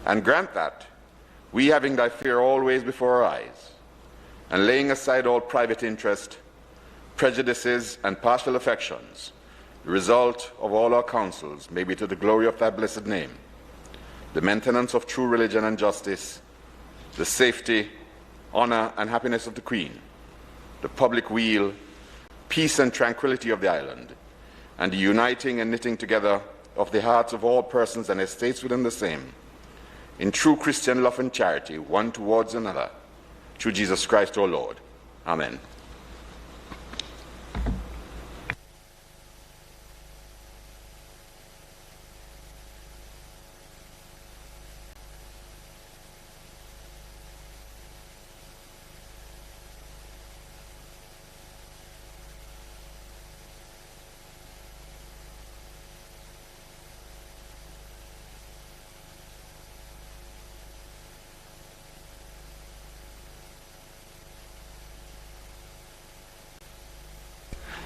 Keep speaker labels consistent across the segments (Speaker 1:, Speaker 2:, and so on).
Speaker 1: And grant that, we having thy fear always before our eyes, and laying aside all private interest, prejudices, and partial affections, the result of all our counsels may be to the glory of thy blessed name, the maintenance of true religion and justice, the safety, honor, and happiness of the Queen, the public weal, peace and tranquility of the island, and the uniting and knitting together of the hearts of all persons and estates within the same, in true Christian love and charity, one towards another, through Jesus Christ our Lord. Amen.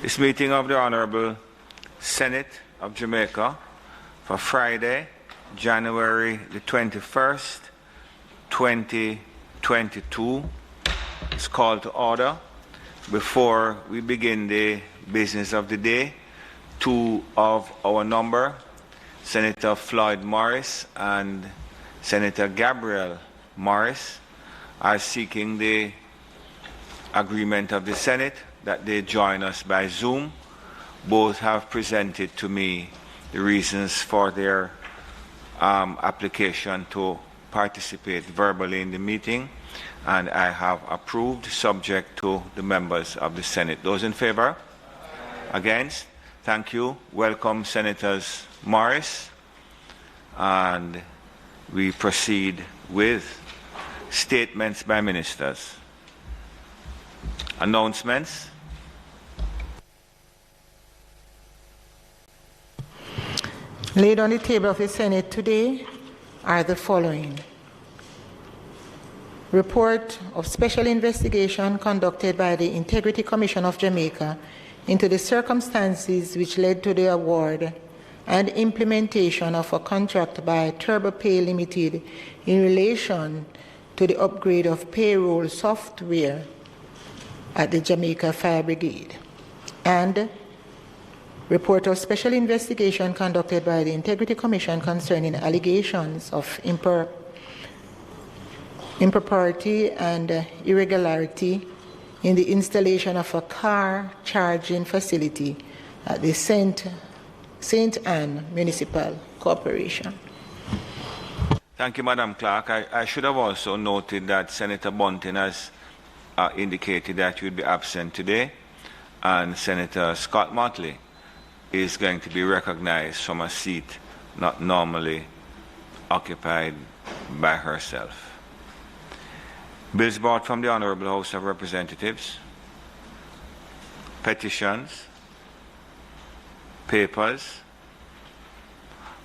Speaker 2: This meeting of the Honorable Senate of Jamaica for Friday, January the 21st, 2022 is called to order. Before we begin the business of the day, two of our number, Senator Floyd Morris and Senator Gabriel Morris, are seeking the agreement of the Senate that they join us by Zoom. Both have presented to me the reasons for their application to participate verbally in the meeting, and I have approved, subject to the members of the Senate. Those in favor? Against? Thank you. Welcome, Senators Morris. And we proceed with statements by ministers. Announcements.
Speaker 3: Laid on the table of the Senate today are the following. Report of special investigation conducted by the Integrity Commission of Jamaica into the circumstances which led to the award and implementation of a contract by Turbo Pay Limited in relation to the upgrade of payroll software at the Jamaica Fire Brigade. And report of special investigation conducted by the Integrity Commission concerning allegations of impropriety and irregularity in the installation of a car charging facility at the St. Anne Municipal Corporation.
Speaker 2: Thank you, Madam Clerk. I should have also noted that Senator Bunting has indicated that he would be absent today, and Senator Scott Motley is going to be recognized from a seat not normally occupied by herself. Bills brought from the Honorable House of Representatives, petitions, papers,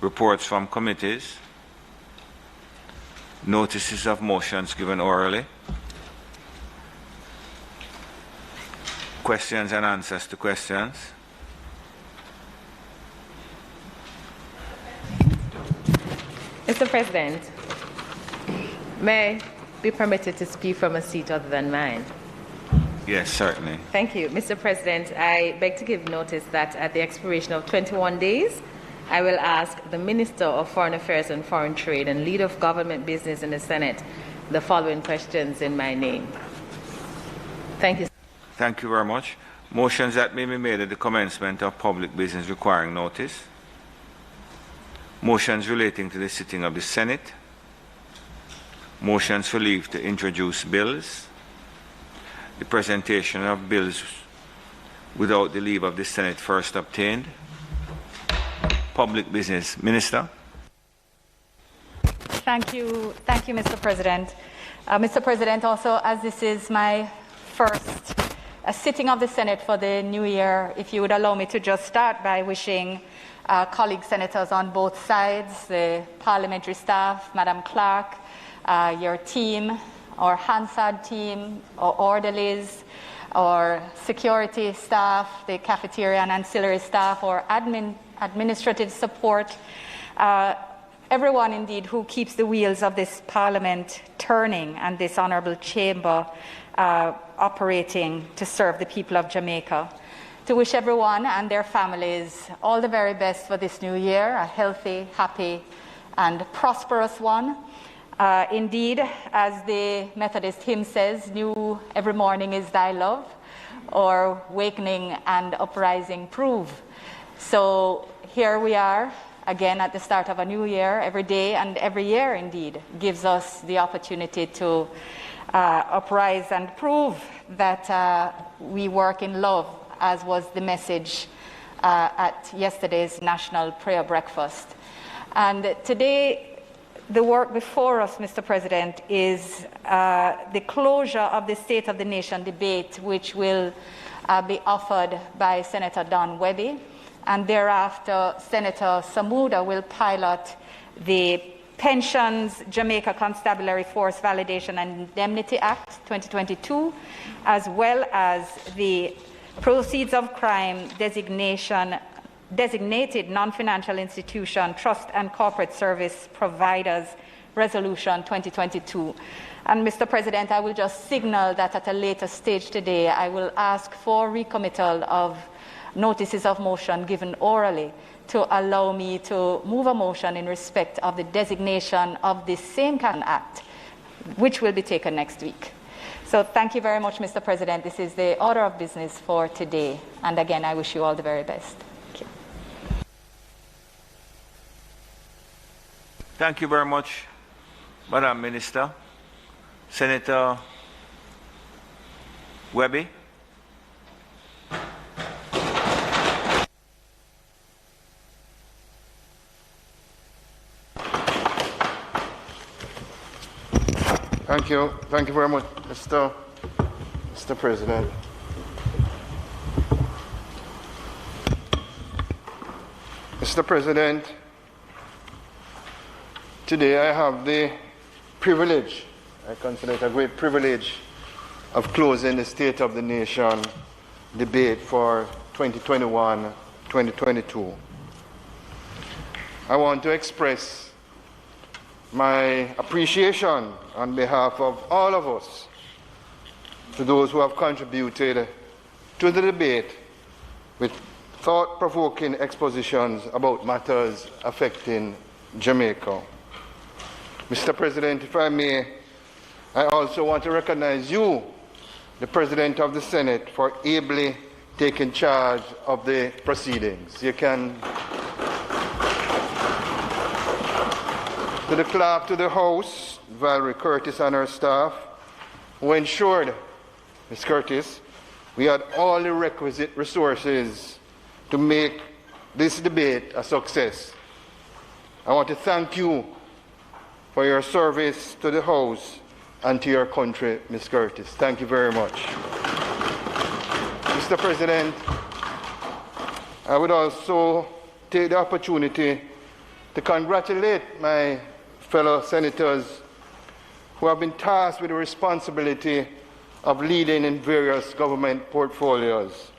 Speaker 2: reports from committees, notices of motions given orally, questions and answers to questions.
Speaker 4: Mr. President, may I be permitted to speak from a seat other than mine?
Speaker 2: Yes, certainly.
Speaker 4: Thank you. Mr. President, I beg to give notice that at the expiration of 21 days, I will ask the Minister of Foreign Affairs and Foreign Trade and Leader of Government Business in the Senate the following questions in my name. Thank you.
Speaker 2: Thank you very much. Motions that may be made at the commencement of public business requiring notice. Motions relating to the sitting of the Senate. Motions for leave to introduce bills. The presentation of bills without the leave of the Senate first obtained. Public Business Minister.
Speaker 5: Thank you, Mr. President. Mr. President, also, as this is my first sitting of the Senate for the new year, if you would allow me to just start by wishing colleague senators on both sides, the parliamentary staff, Madam Clerk, your team, our Hansard team, our orderlies, our security staff, the cafeteria and ancillary staff, our administrative support, everyone indeed who keeps the wheels of this Parliament turning and this honourable chamber operating to serve the people of Jamaica. To wish everyone and their families all the very best for this new year, a healthy, happy and prosperous one. Indeed, as the Methodist hymn says, new every morning is thy love, or wakening and uprising prove. So here we are, again at the start of a new year. Every day and every year, indeed, gives us the opportunity to uprise and prove that we work in love, as was the message at yesterday's National Prayer Breakfast. And today, the work before us, Mr. President, is the closure of the State of the Nation debate, which will be offered by Senator Don Webby. And thereafter, Senator Samuda will pilot the Pensions Jamaica Constabulary Force Validation and Indemnity Act 2022, as well as the Proceeds of Crime Designated Non-Financial Institution Trust and Corporate Service Providers Resolution 2022. And Mr. President, I will just signal that at a later stage today, I will ask for recommittal of notices of motion given orally to allow me to move a motion in respect of the designation of this same act, which will be taken next week. So thank you very much, Mr. President. This is the order of business for today. And again, I wish you all the very best. Thank you.
Speaker 2: Thank you very much, Madam Minister. Senator Webby.
Speaker 6: Thank you very much, Mr. President. Mr. President, today I have the privilege, I consider it a great privilege, of closing the State of the Nation debate for 2021-2022. I want to express my appreciation on behalf of all of us to those who have contributed to the debate with thought-provoking expositions about matters affecting Jamaica. Mr. President, if I may, I also want to recognize you, the President of the Senate, for ably taking charge of the proceedings. You can... To the clerk to the House, Valerie Curtis and her staff, who ensured, Ms. Curtis, we had all the requisite resources to make this debate a success. I want to thank you for your service to the House and to your country, Ms. Curtis. Thank you very much. Mr. President, I would also take the opportunity to congratulate my fellow senators who have been tasked with the responsibility of leading in various government portfolios.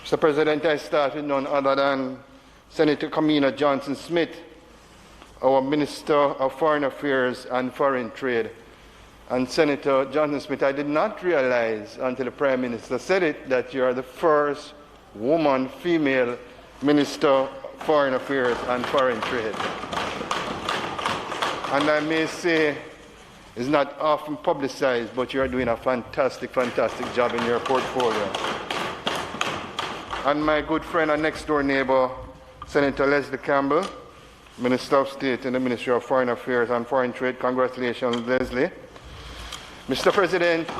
Speaker 6: Mr. President, I start with none other than Senator Kamina Johnson-Smith, our Minister of Foreign Affairs and Foreign Trade. And Senator Johnson-Smith, I did not realize until the Prime Minister said it that you are the first woman, female Minister of Foreign Affairs and Foreign Trade. And I may say, it's not often publicized, but you are doing a fantastic, fantastic job in your portfolio. And my good friend and next-door neighbor, Senator Leslie Campbell, Minister of State in the Ministry of Foreign Affairs and Foreign Trade. Congratulations, Leslie. Mr. President,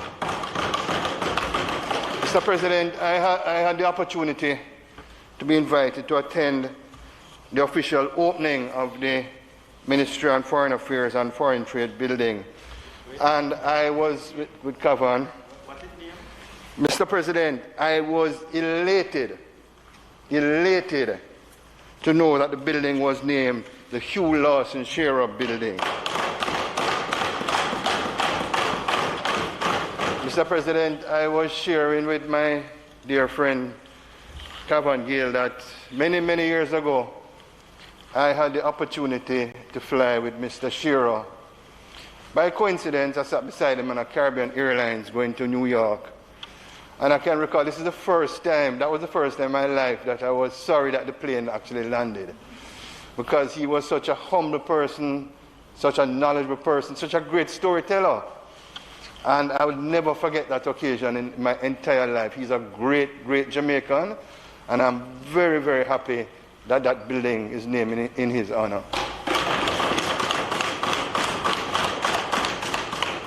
Speaker 6: I had the opportunity to be invited to attend the official opening of the Ministry of Foreign Affairs and Foreign Trade building. And I was with Cavan. Mr. President, I was elated to know that the building was named the Hugh Lawson Shearer Building. Mr. President, I was sharing with my dear friend Cavan Gale that many, many years ago, I had the opportunity to fly with Mr. Shearer. By coincidence, I sat beside him on a Caribbean Airlines going to New York. And I can recall this is the first time, that was the first time in my life that I was sorry that the plane actually landed. Because he was such a humble person, such a knowledgeable person, such a great storyteller. And I will never forget that occasion in my entire life. He's a great, great Jamaican, and I'm very, very happy that that building is named in his honor.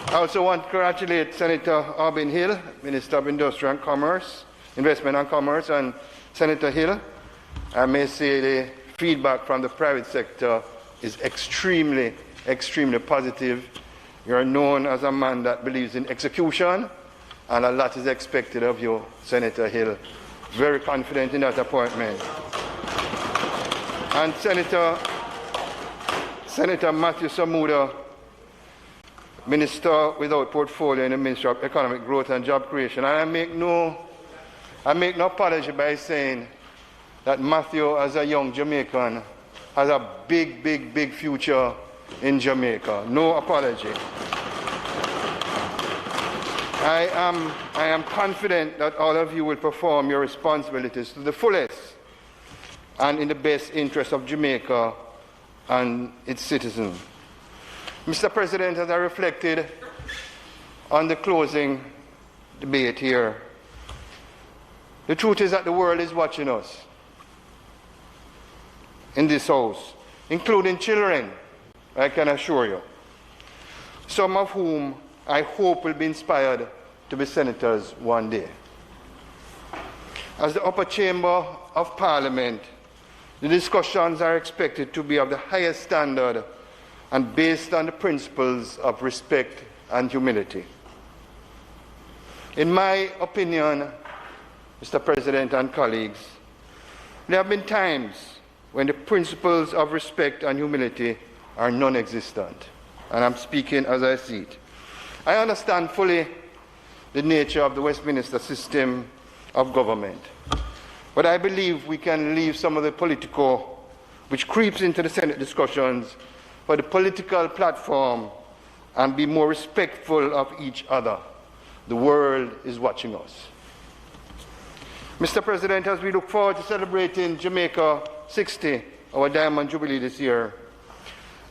Speaker 6: I also want to congratulate Senator Albin Hill, Minister of Industry and Commerce, Investment and Commerce, and Senator Hill. I may say the feedback from the private sector is extremely, extremely positive. You are known as a man that believes in execution, and a lot is expected of you, Senator Hill. Very confident in that appointment. And Senator Matthew Samuda, Minister without portfolio in the Ministry of Economic Growth and Job Creation. And I make no apology by saying that Matthew, as a young Jamaican, has a big, big, big future in Jamaica. No apology. I am confident that all of you will perform your responsibilities to the fullest and in the best interest of Jamaica and its citizens. Mr. President, as I reflected on the closing debate here, the truth is that the world is watching us in this house, including children, I can assure you, some of whom I hope will be inspired to be senators one day. As the upper chamber of Parliament, the discussions are expected to be of the highest standard and based on the principles of respect and humility. In my opinion, Mr. President and colleagues, there have been times when the principles of respect and humility are non-existent, and I'm speaking as I see it. I understand fully the nature of the Westminster system of government, but I believe we can leave some of the political, which creeps into the Senate discussions, for the political platform and be more respectful of each other. The world is watching us. Mr. President, as we look forward to celebrating Jamaica 60, our Diamond Jubilee this year,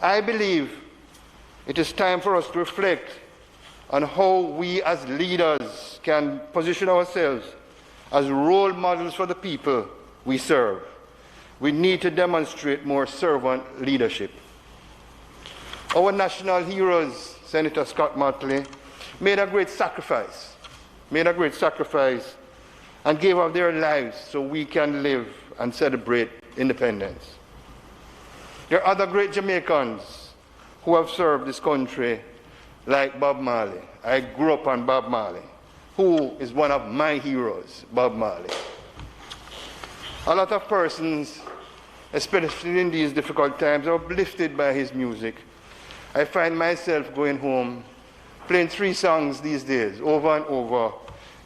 Speaker 6: I believe it is time for us to reflect on how we as leaders can position ourselves as role models for the people we serve. We need to demonstrate more servant leadership. Our national heroes, Senator Scott Motley, made a great sacrifice and gave up their lives so we can live and celebrate independence. There are other great Jamaicans who have served this country, like Bob Marley. I grew up on Bob Marley, who is one of my heroes, Bob Marley. A lot of persons, especially in these difficult times, are uplifted by his music. I find myself going home, playing 3 songs these days, over and over.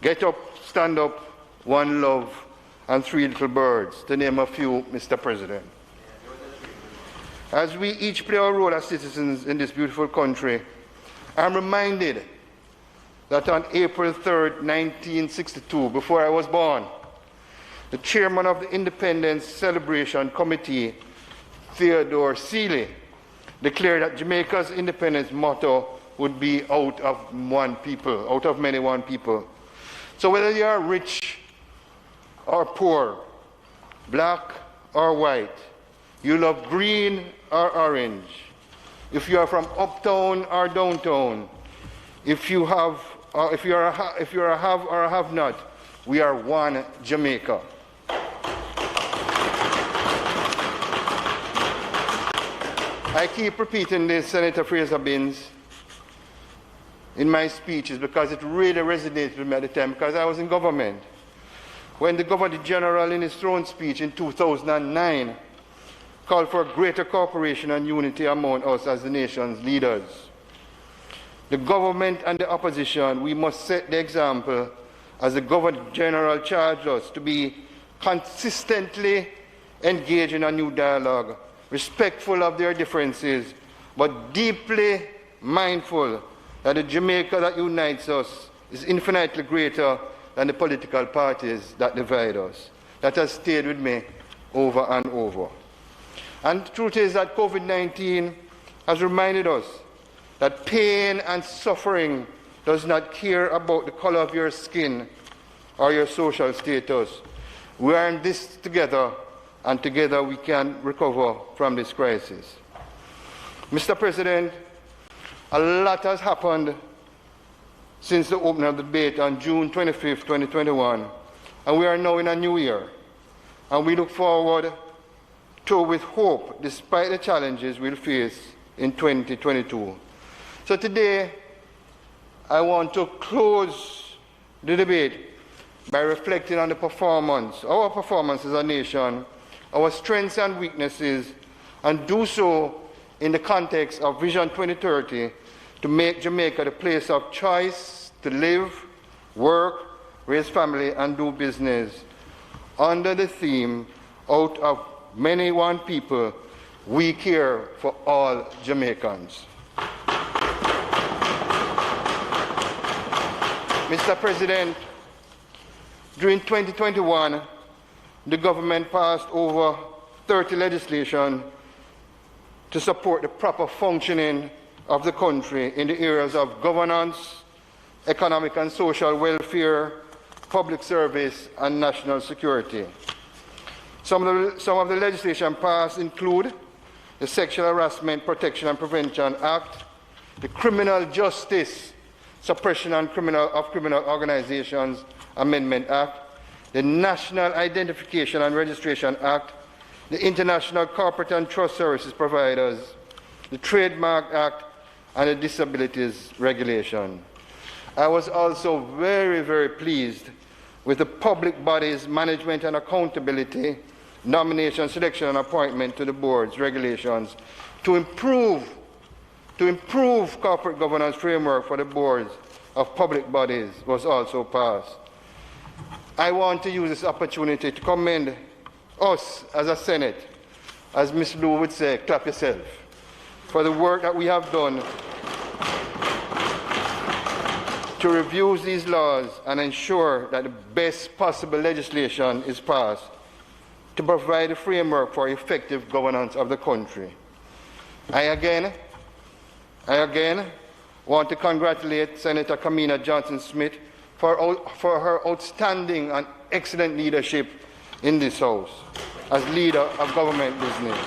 Speaker 6: Get Up, Stand Up, One Love, and 3 Little Birds, to name a few, Mr. President. As we each play our role as citizens in this beautiful country, I'm reminded that on April 3rd, 1962, before I was born, the chairman of the Independence Celebration Committee, Theodore Seeley, declared that Jamaica's independence motto would be out of many one people. So whether you are rich or poor, black or white, you love green or orange, if you are from uptown or downtown, if you are a have or a have not, we are one Jamaica. I keep repeating this, Senator Fraser-Binns, in my speeches because it really resonates with me at the time, because I was in government. When the Governor General in his throne speech in 2009 called for greater cooperation and unity among us as the nation's leaders. The government and the opposition, we must set the example as the Governor General charged us to be consistently engaged in a new dialogue respectful of their differences, but deeply mindful that the Jamaica that unites us is infinitely greater than the political parties that divide us. That has stayed with me over and over. And the truth is that COVID-19 has reminded us that pain and suffering does not care about the color of your skin or your social status. We are in this together, and together we can recover from this crisis. Mr. President, a lot has happened since the opening of the debate on June 25, 2021, and we are now in a new year. And we look forward to with hope, despite the challenges we'll face in 2022. So today, I want to close the debate by reflecting on the performance, our performance as a nation, our strengths and weaknesses, and do so in the context of Vision 2030 to make Jamaica the place of choice to live, work, raise family, and do business under the theme, out of many one people, we care for all Jamaicans. Mr. President, during 2021, the government passed over 30 legislation to support the proper functioning of the country in the areas of governance, economic and social welfare, public service, and national security. Some of the legislation passed include the Sexual Harassment Protection and Prevention Act, the Criminal Justice Suppression and Criminal Organizations Amendment Act, the National Identification and Registration Act, the International Corporate and Trust Services Providers, the Trademark Act, and the Disabilities Regulation. I was also very, very pleased with the Public Bodies Management and Accountability, Nomination, Selection, and Appointment to the Boards regulations to improve corporate governance framework for the boards of public bodies was also passed. I want to use this opportunity to commend us as a Senate, as Ms. Lou would say, clap yourself, for the work that we have done to review these laws and ensure that the best possible legislation is passed to provide a framework for effective governance of the country. I again want to congratulate Senator Kamina Johnson-Smith for her outstanding and excellent leadership in this House as leader of government business.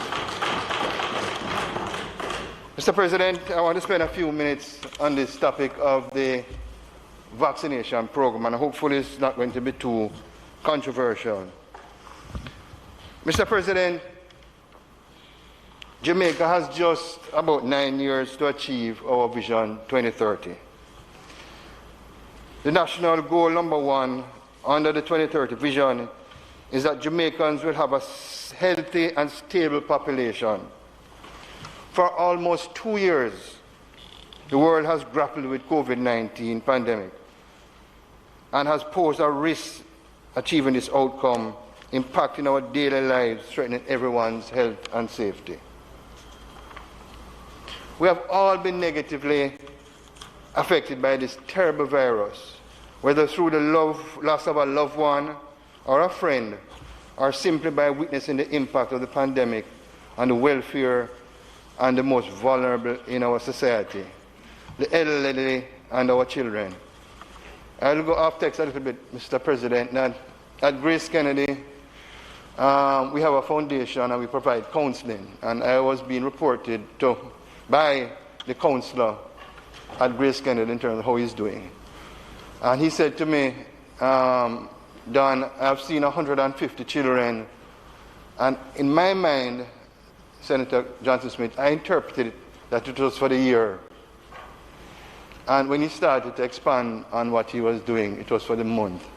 Speaker 6: Mr. President, I want to spend a few minutes on this topic of the vaccination program, and hopefully it's not going to be too controversial. Mr. President, Jamaica has just about 9 years to achieve our Vision 2030. The national goal number one under the 2030 vision is that Jamaicans will have a healthy and stable population. For almost 2 years, the world has grappled with COVID-19 pandemic and has posed a risk achieving this outcome, impacting our daily lives, threatening everyone's health and safety. We have all been negatively affected by this terrible virus, whether through the loss of a loved one or a friend, or simply by witnessing the impact of the pandemic on the welfare and the most vulnerable in our society, the elderly and our children. I'll go off text a little bit, Mr. President. Now, at Grace Kennedy, we have a foundation and we provide counseling. And I was being reported to by the counselor at Grace Kennedy in terms of how he's doing. And he said to me, Don, I've seen 150 children. And in my mind, Senator Johnson-Smith, I interpreted it that it was for the year. And when he started to expand on what he was doing, it was for the month.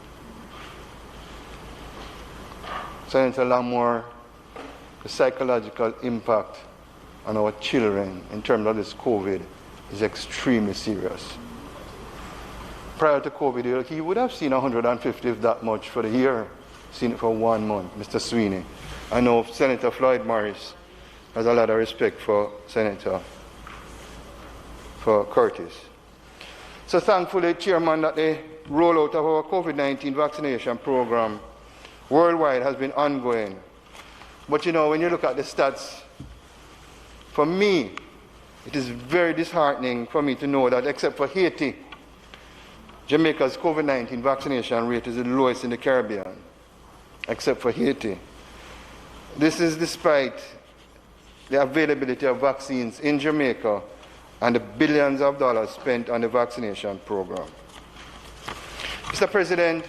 Speaker 6: Senator Lamore, the psychological impact on our children in terms of this COVID is extremely serious. Prior to COVID, he would have seen 150, if that much, for the year, seen it for 1 month, Mr. Sweeney. I know Senator Floyd Morris has a lot of respect for Senator Curtis. So thankfully, Chairman, that the rollout of our COVID-19 vaccination program worldwide has been ongoing. But you know, when you look at the stats, for me, it is very disheartening for me to know that except for Haiti, Jamaica's COVID-19 vaccination rate is the lowest in the Caribbean, except for Haiti. This is despite the availability of vaccines in Jamaica and the billions of dollars spent on the vaccination program. Mr. President,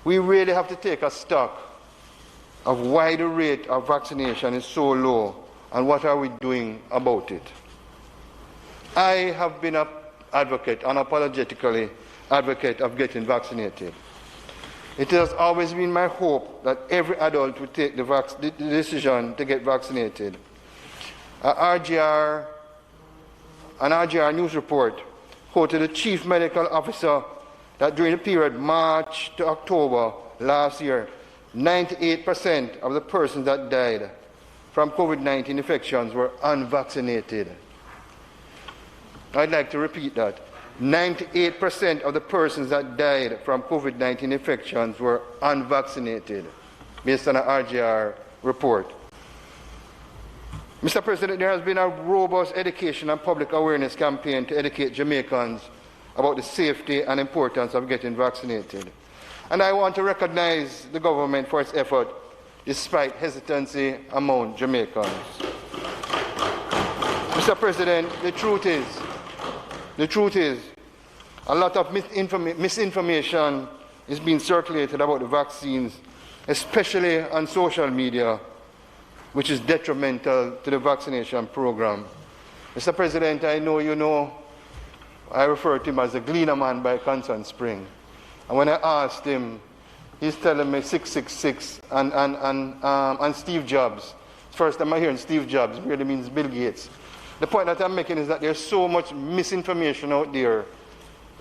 Speaker 6: we really have to take a stock of why the rate of vaccination is so low and what are we doing about it. I have been an advocate, unapologetically advocate of getting vaccinated. It has always been my hope that every adult would take the decision to get vaccinated. An RGR news report quoted the chief medical officer that during the period March to October last year, 98% of the persons that died from COVID-19 infections were unvaccinated. I'd like to repeat that. 98% of the persons that died from COVID-19 infections were unvaccinated, based on an RGR report. Mr. President, there has been a robust education and public awareness campaign to educate Jamaicans about the safety and importance of getting vaccinated. And I want to recognize the government for its effort, despite hesitancy among Jamaicans. Mr. President, the truth is, a lot of misinformation is being circulated about the vaccines, especially on social media, which is detrimental to the vaccination program. Mr. President, I know you know, I refer to him as the gleaner man by Constant Spring. And when I asked him, he's telling me 666 and Steve Jobs. First time I hear Steve Jobs really means Bill Gates. The point that I'm making is that there's so much misinformation out there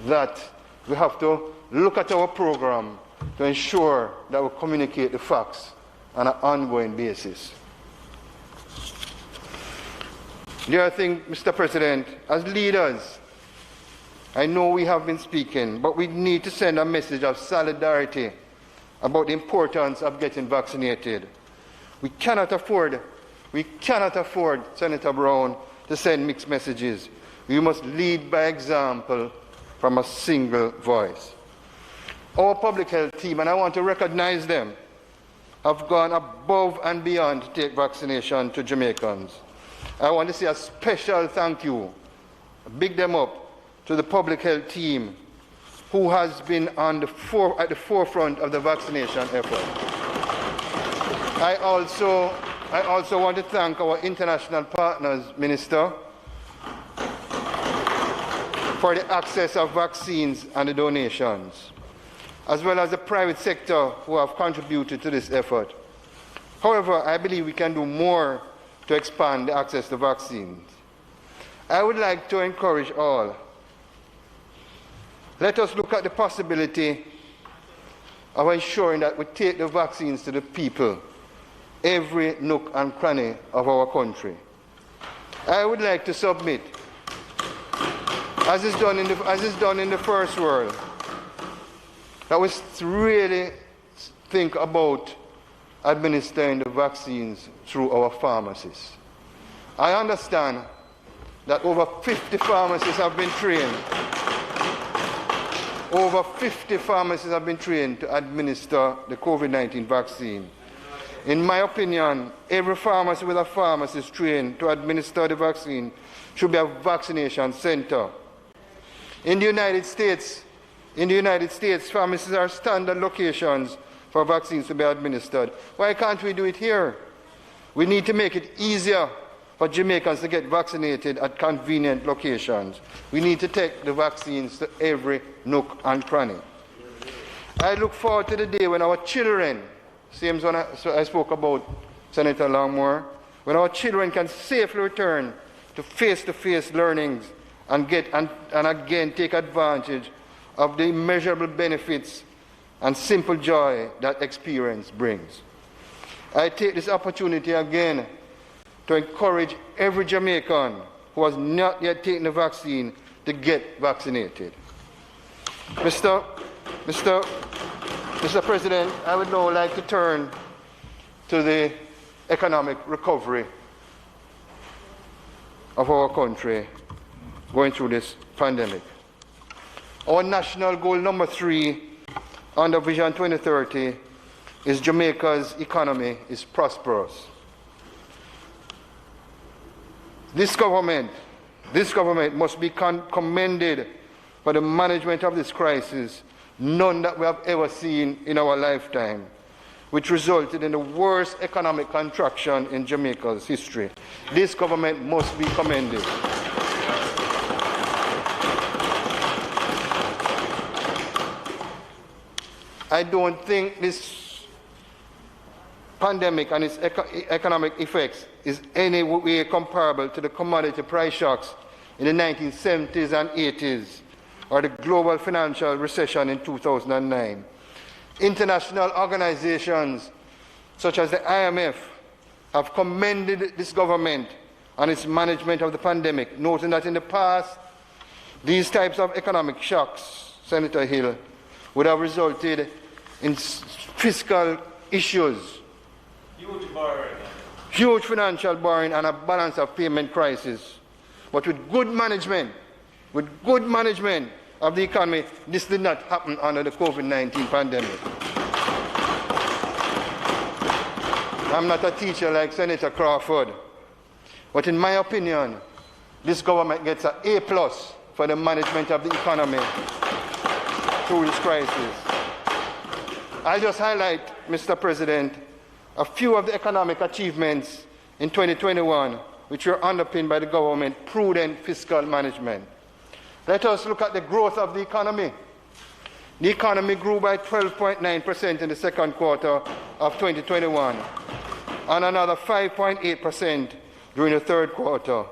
Speaker 6: that we have to look at our program to ensure that we communicate the facts on an ongoing basis. The other thing, Mr. President, as leaders, I know we have been speaking, but we need to send a message of solidarity about the importance of getting vaccinated. We cannot afford, Senator Brown, to send mixed messages. We must lead by example from a single voice. Our public health team, and I want to recognize them, have gone above and beyond to take vaccination to Jamaicans. I want to say a special thank you, big them up, to the public health team who has been at the forefront of the vaccination effort. I also want to thank our international partners, Minister, for the access of vaccines and the donations, as well as the private sector who have contributed to this effort. However, I believe we can do more to expand the access to vaccines. I would like to encourage all. Let us look at the possibility of ensuring that we take the vaccines to the people, every nook and cranny of our country. I would like to submit, as is done in the first world, that we really think about administering the vaccines through our pharmacies. I understand that over 50 pharmacies have been trained. Over 50 pharmacies have been trained to administer the COVID-19 vaccine. In my opinion, every pharmacy with a pharmacist trained to administer the vaccine should be a vaccination center. In the United States, pharmacies are standard locations for vaccines to be administered. Why can't we do it here? We need to make it easier for Jamaicans to get vaccinated at convenient locations. We need to take the vaccines to every nook and cranny. I look forward to the day when our children, same as when I spoke about Senator Longmore, when our children can safely return to face-to-face learnings and again take advantage of the immeasurable benefits and simple joy that experience brings. I take this opportunity again to encourage every Jamaican who has not yet taken the vaccine to get vaccinated. Mr. President, I would now like to turn to the economic recovery of our country going through this pandemic. Our national goal number 3 under Vision 2030 is Jamaica's economy is prosperous. This government must be commended for the management of this crisis, none that we have ever seen in our lifetime, which resulted in the worst economic contraction in Jamaica's history. This government must be commended. I don't think this pandemic and its economic effects is any way comparable to the commodity price shocks in the 1970s and 80s or the global financial recession in 2009. International organizations such as the IMF have commended this government on its management of the pandemic, noting that in the past, these types of economic shocks, Senator Hill, would have resulted in fiscal issues, huge financial borrowing and a balance of payment crisis. But with good management of the economy, this did not happen under the COVID-19 pandemic. I'm not a teacher like Senator Crawford, but in my opinion, this government gets an A+ for the management of the economy through this crisis. I'll just highlight, Mr. President, a few of the economic achievements in 2021 which were underpinned by the government's prudent fiscal management. Let us look at the growth of the economy. The economy grew by 12.9% in the second quarter of 2021 and another 5.8% during the third quarter.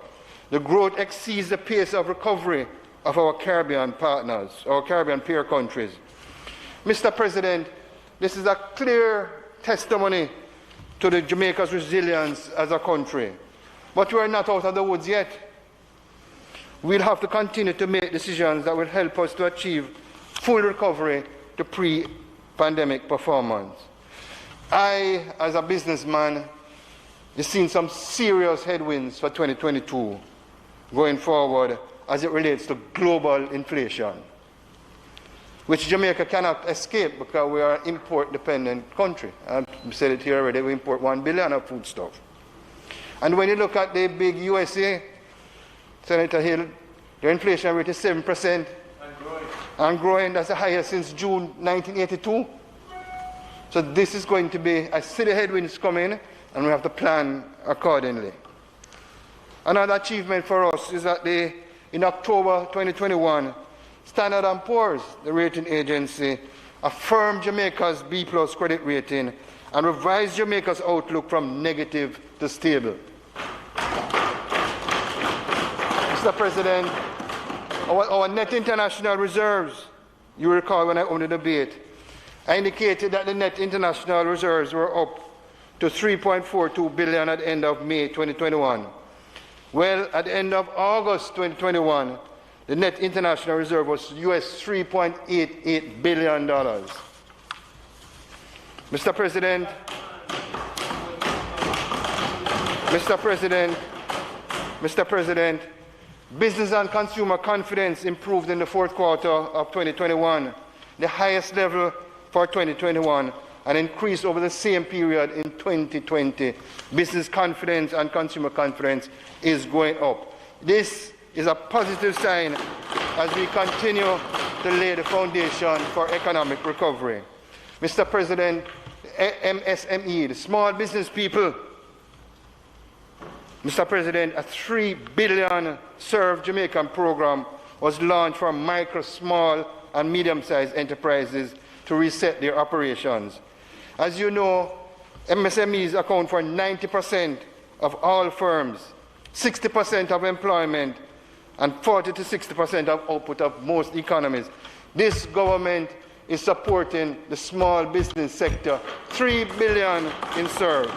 Speaker 6: The growth exceeds the pace of recovery of our Caribbean partners, our Caribbean peer countries. Mr. President, this is a clear testimony to the Jamaica's resilience as a country. But we are not out of the woods yet. We'll have to continue to make decisions that will help us to achieve full recovery to pre-pandemic performance. I, as a businessman, have seen some serious headwinds for 2022 going forward as it relates to global inflation, which Jamaica cannot escape because we are an import-dependent country. I've said it here already, we import 1 billion of foodstuff. And when you look at the big USA, Senator Hill, their inflation rate is 7%. And growing, that's the highest since June 1982. So this is going to be, I see the headwinds coming, and we have to plan accordingly. Another achievement for us is that in October 2021, Standard & Poor's, the rating agency, affirmed Jamaica's B+ credit rating and revised Jamaica's outlook from negative to stable. Mr. President, our net international reserves, you recall when I opened the debate, I indicated that the net international reserves were up to $3.42 billion at the end of May 2021. Well, at the end of August 2021, the net international reserve was US $3.88 billion. Mr. President, business and consumer confidence improved in the fourth quarter of 2021, the highest level for 2021, and increased over the same period in 2020. Business confidence and consumer confidence is going up. This is a positive sign as we continue to lay the foundation for economic recovery. Mr. President, MSME, the small business people, Mr. President, a $3 billion Serve Jamaican program was launched for micro, small, and medium-sized enterprises to reset their operations. As you know, MSMEs account for 90% of all firms, 60% of employment, and 40 to 60% of output of most economies. This government is supporting the small business sector. $3 billion in serve.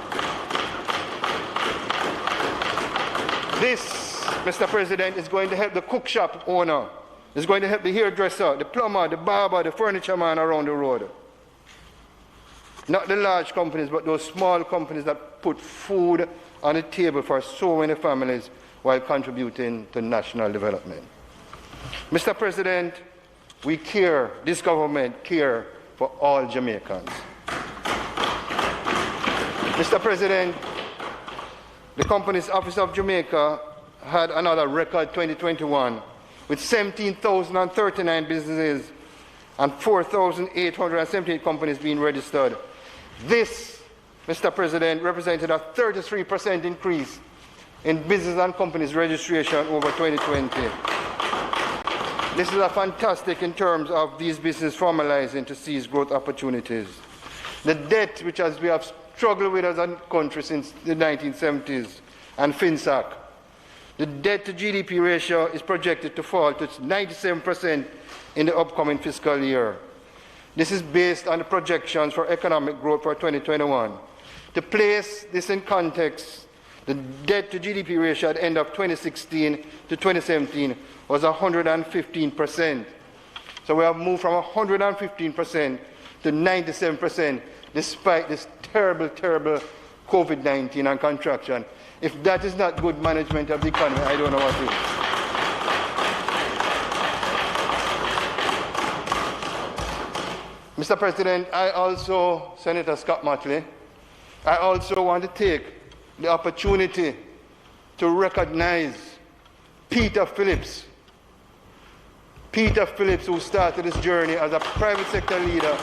Speaker 6: This, Mr. President, is going to help the cook shop owner. It's going to help the hairdresser, the plumber, the barber, the furniture man around the road. Not the large companies, but those small companies that put food on the table for so many families while contributing to national development. Mr. President, we care, this government care for all Jamaicans. Mr. President, the Companies Office of Jamaica had another record 2021 with 17,039 businesses and 4,878 companies being registered. This, Mr. President, represented a 33% increase in business and companies registration over 2020. This is a fantastic in terms of these businesses formalizing to seize growth opportunities. The debt, which we have struggled with as a country since the 1970s, and FinSAC, the debt to GDP ratio is projected to fall to 97% in the upcoming fiscal year. This is based on the projections for economic growth for 2021. To place this in context, the debt to GDP ratio at the end of 2016 to 2017 was 115%. So we have moved from 115% to 97% despite this terrible, terrible COVID-19 and contraction. If that is not good management of the economy, I don't know what is. Mr. President, Senator Scott Motley, I also want to take the opportunity to recognize Peter Phillips. Peter Phillips, who started this journey as a private sector leader,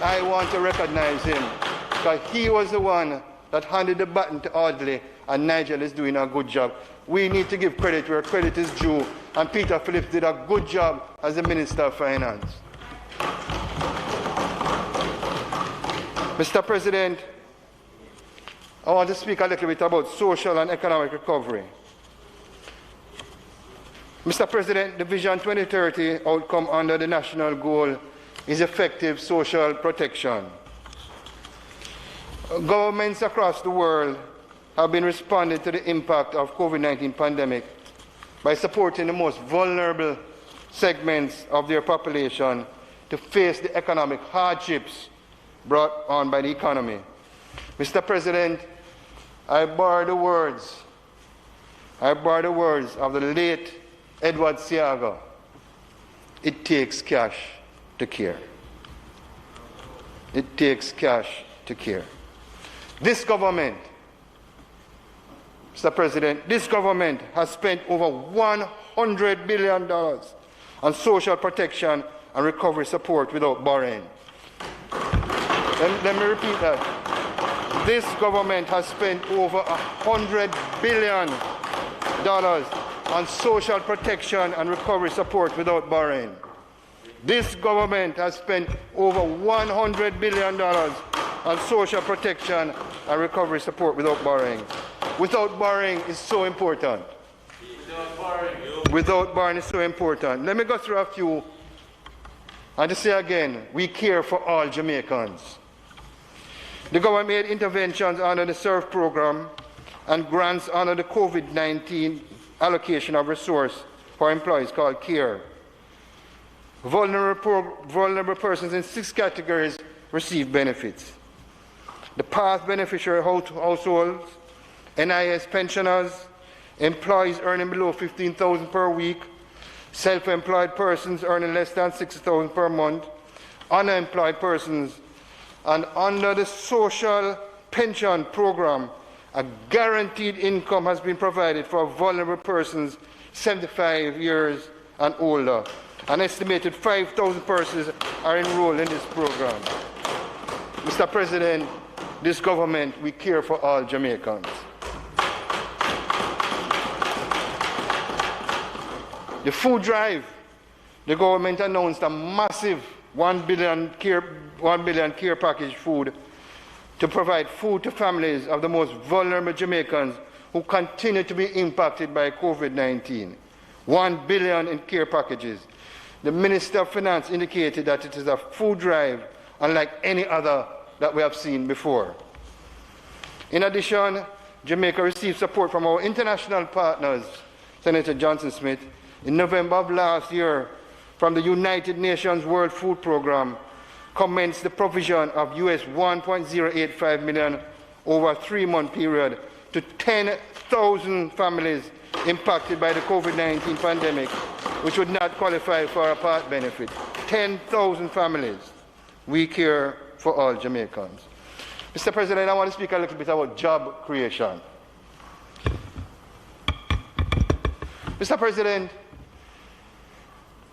Speaker 6: I want to recognize him because he was the one that handed the baton to Audley, and Nigel is doing a good job. We need to give credit where credit is due, and Peter Phillips did a good job as the Minister of Finance. Mr. President, I want to speak a little bit about social and economic recovery. Mr. President, the Vision 2030 outcome under the national goal is effective social protection. Governments across the world have been responding to the impact of COVID-19 pandemic by supporting the most vulnerable segments of their population to face the economic hardships brought on by the economy. Mr. President, I borrow the words of the late Edward Seaga. It takes cash to care. It takes cash to care. This government, Mr. President, this government has spent over $100 billion on social protection and recovery support without borrowing. Let me repeat that. This government has spent over $100 billion on social protection and recovery support without borrowing. This government has spent over $100 billion on social protection and recovery support without borrowing. Without borrowing is so important. Without borrowing is so important. Let me go through a few and to say again, we care for all Jamaicans. The government made interventions under the SURF program and grants under the COVID-19 allocation of resource for employees called CARE. Vulnerable persons in 6 categories receive benefits. The PATH beneficiary households, NIS pensioners, employees earning below $15,000 per week, self-employed persons earning less than $60,000 per month, unemployed persons, and under the social pension program, a guaranteed income has been provided for vulnerable persons 75 years and older. An estimated 5,000 persons are enrolled in this program. Mr. President, this government, we care for all Jamaicans. The food drive, the government announced a massive 1 billion care package food to provide food to families of the most vulnerable Jamaicans who continue to be impacted by COVID-19. 1 billion in care packages. the Minister of Finance indicated that it is a food drive unlike any other that we have seen before. In addition, Jamaica received support from our international partners, Senator Johnson Smith, in November of last year from the United Nations World Food Programme, commenced the provision of US $1.085 million over a 3-month period to 10,000 families impacted by the COVID-19 pandemic, which would not qualify for a part benefit. 10,000 families. We care for all Jamaicans. Mr. President, I want to speak a little bit about job creation. Mr. President,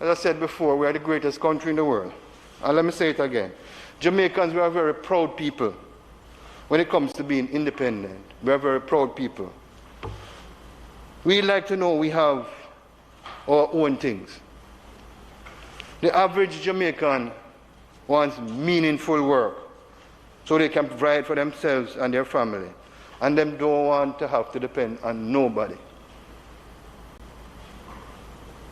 Speaker 6: as I said before, we are the greatest country in the world. And let me say it again. Jamaicans, we are very proud people when it comes to being independent. We are very proud people. We like to know we have our own things. The average Jamaican wants meaningful work so they can provide for themselves and their family. And them don't want to have to depend on nobody.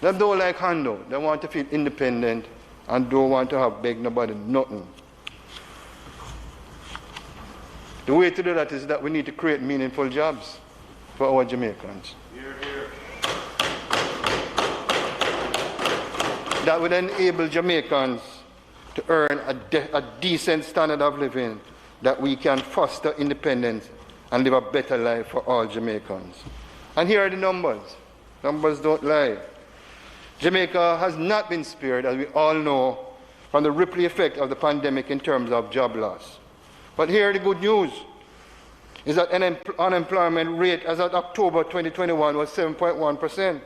Speaker 6: They don't like handout. They want to feel independent and don't want to have beg nobody nothing. The way to do that is that we need to create meaningful jobs for our Jamaicans.
Speaker 2: Hear, hear.
Speaker 6: That would enable Jamaicans to earn a decent standard of living, that we can foster independence and live a better life for all Jamaicans. And here are the numbers. Numbers don't lie. Jamaica has not been spared, as we all know, from the ripple effect of the pandemic in terms of job loss. But here the good news is that unemployment rate as of October 2021 was 7.1%.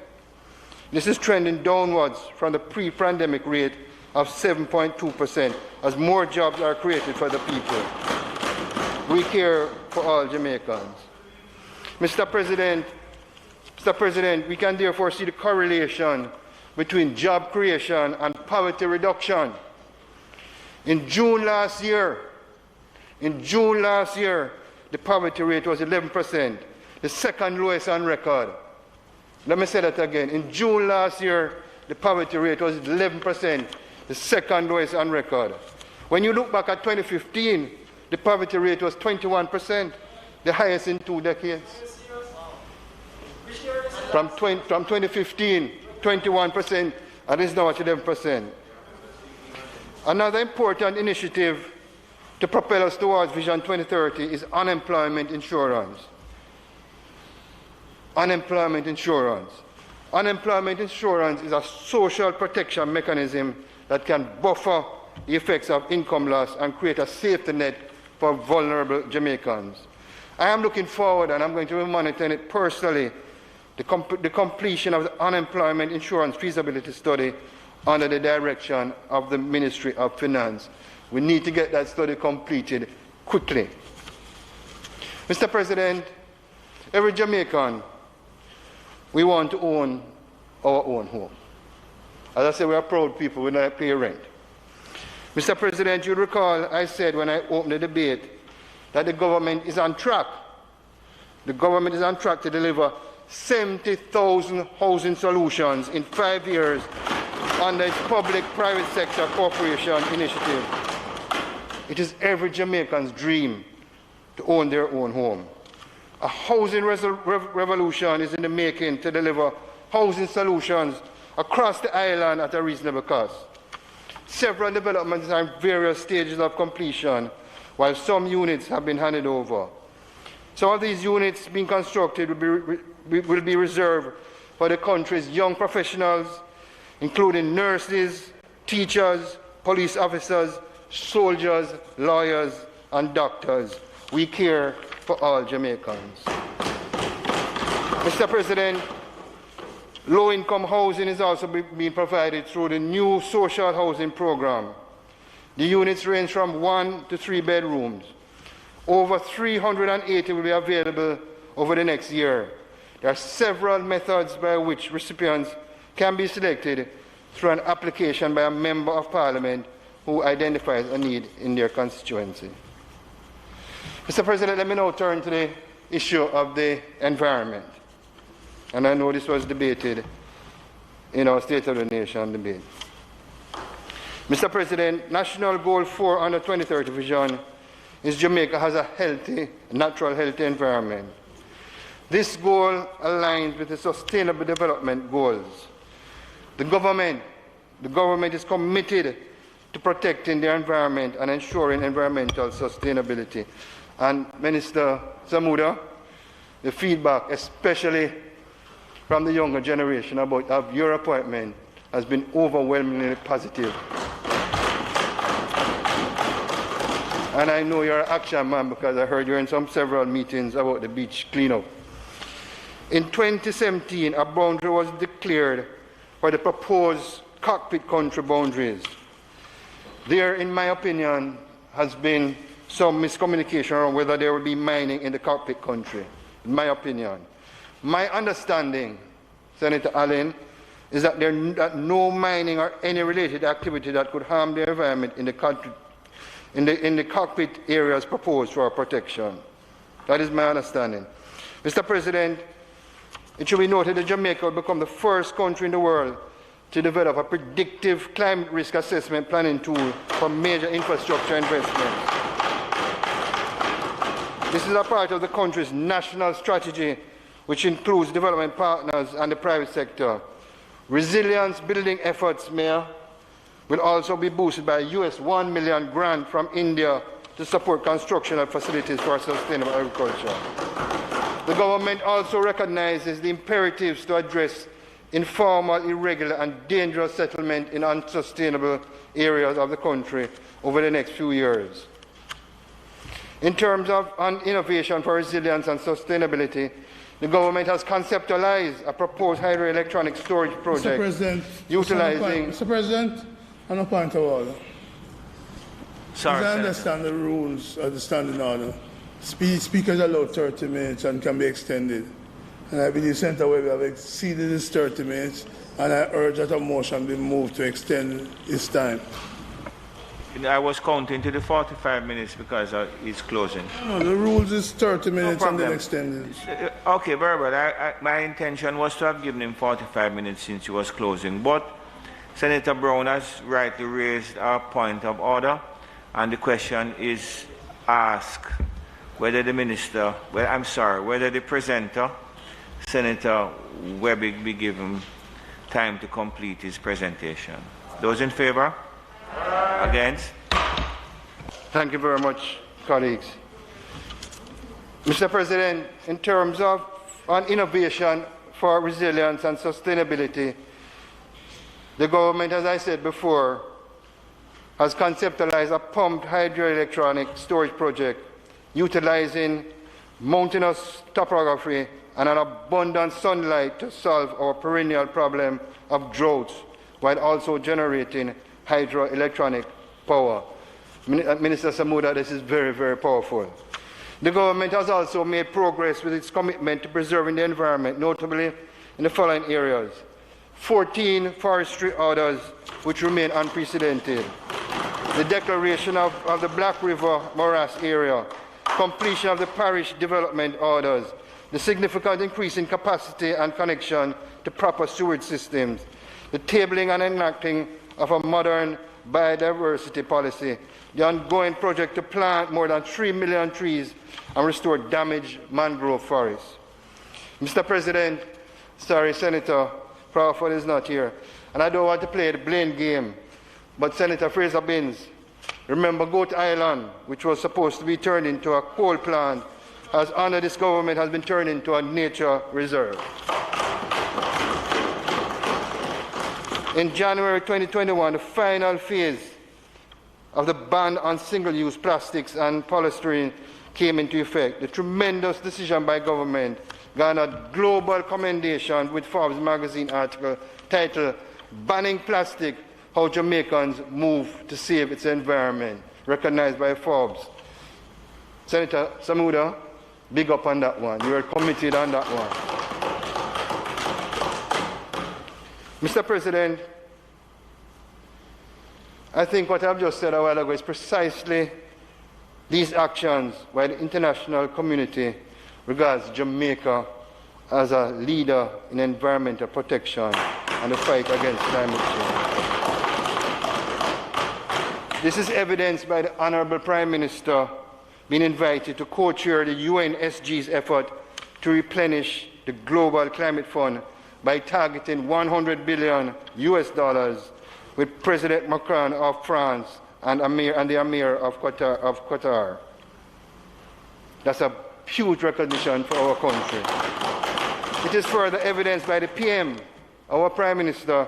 Speaker 6: This is trending downwards from the pre-pandemic rate of 7.2% as more jobs are created for the people. We care for all Jamaicans. Mr. President, we can therefore see the correlation between job creation and poverty reduction. In June last year, the poverty rate was 11%, the second lowest on record. Let me say that again. In June last year, the poverty rate was 11%, the second lowest on record. When you look back at 2015, the poverty rate was 21%, the highest in 2 decades. From 2015, 21%, and it's now at 11%. Another important initiative to propel us towards Vision 2030 is unemployment insurance. Unemployment insurance. Unemployment insurance is a social protection mechanism that can buffer the effects of income loss and create a safety net for vulnerable Jamaicans. I am looking forward, and I'm going to be monitoring it personally, the completion of the unemployment insurance feasibility study under the direction of the Ministry of Finance. We need to get that study completed quickly. Mr. President, every Jamaican, we want to own our own home. As I said, we are proud people, we don't pay rent. Mr. President, you recall I said when I opened the debate that the government is on track. The government is on track to deliver 70,000 housing solutions in 5 years under its public-private sector cooperation initiative. It is every Jamaican's dream to own their own home. A housing revolution is in the making to deliver housing solutions across the island at a reasonable cost. Several developments are in various stages of completion, while some units have been handed over. Some of these units being constructed will be reserved for the country's young professionals, including nurses, teachers, police officers, soldiers, lawyers, and doctors. We care for all Jamaicans. Mr. President, low-income housing is also being provided through the new social housing program. The units range from 1 to 3 bedrooms. Over 380 will be available over the next year. There are several methods by which recipients can be selected through an application by a member of Parliament who identifies a need in their constituency. Mr. President, let me now turn to the issue of the environment. And I know this was debated in our State of the Nation debate. Mr. President, National Goal 4 under 2030 vision is Jamaica has a healthy, natural healthy environment. This goal aligns with the Sustainable Development Goals. The government is committed to protecting the environment and ensuring environmental sustainability. And Minister Samuda, the feedback, especially from the younger generation of your appointment, has been overwhelmingly positive. And I know you're an action man because I heard you in several meetings about the beach cleanup. In 2017, a boundary was declared for the proposed cockpit country boundaries. There, in my opinion, has been some miscommunication on whether there will be mining in the cockpit country, in my opinion. My understanding, Senator Allen, is that no mining or any related activity that could harm the environment in the country, in the cockpit areas proposed for protection. That is my understanding. Mr. President, it should be noted that Jamaica will become the first country in the world to develop a predictive climate risk assessment planning tool for major infrastructure investments. This is a part of the country's national strategy, which includes development partners and the private sector. Resilience building efforts, Mayor, will also be boosted by a $1 million grant from India to support construction of facilities for sustainable agriculture. The government also recognizes the imperatives to address informal, irregular, and dangerous settlement in unsustainable areas of the country over the next few years. In terms of innovation for resilience and sustainability, the government has conceptualized a proposed hydroelectronic storage project utilizing...
Speaker 7: Mr. President, on a point of order.
Speaker 2: Sorry,
Speaker 7: I understand the rules of the standing order. Speakers are allowed 30 minutes and can be extended. And I believe Senator Webb have exceeded his 30 minutes, and I urge that a motion be moved to extend his time.
Speaker 2: I was counting to the 45 minutes because it's closing.
Speaker 7: No, the rules is 30 minutes and then extended.
Speaker 2: Okay, very well. My intention was to have given him 45 minutes since he was closing. But Senator Brown has rightly raised a point of order, and the question is asked whether the minister, whether the presenter, Senator Webb, be given time to complete his presentation. Those in favor? Against?
Speaker 6: Thank you very much, colleagues. Mr. President, in terms of innovation for resilience and sustainability, the government, as I said before, has conceptualized a pumped hydroelectronic storage project utilizing mountainous topography and an abundant sunlight to solve our perennial problem of droughts while also generating hydroelectronic power. Minister Samuda, this is very, very powerful. The government has also made progress with its commitment to preserving the environment, notably in the following areas: 14 forestry orders which remain unprecedented, the declaration of the Black River Morass area, completion of the parish development orders, the significant increase in capacity and connection to proper sewage systems, the tabling and enacting of a modern biodiversity policy, the ongoing project to plant more than 3 million trees and restore damaged mangrove forests. Mr. President, sorry, Senator Crawford is not here, and I don't want to play the blame game, but Senator Fraser Binns, remember Goat Island, which was supposed to be turned into a coal plant, as under this government has been turned into a nature reserve. In January 2021, the final phase of the ban on single-use plastics and polystyrene came into effect. The tremendous decision by government garnered global commendation with Forbes magazine article titled "Banning Plastic, How Jamaicans Move to Save Its Environment," recognized by Forbes. Senator Samuda, big up on that one. You are committed on that one. Mr. President, I think what I've just said a while ago is precisely these actions why the international community regards Jamaica as a leader in environmental protection and the fight against climate change. This is evidenced by the Honorable Prime Minister being invited to co-chair the UNSG's effort to replenish the Global Climate Fund by targeting $100 billion with President Macron of France and the Emir of Qatar. That's a huge recognition for our country. It is further evidenced by the PM, our Prime Minister,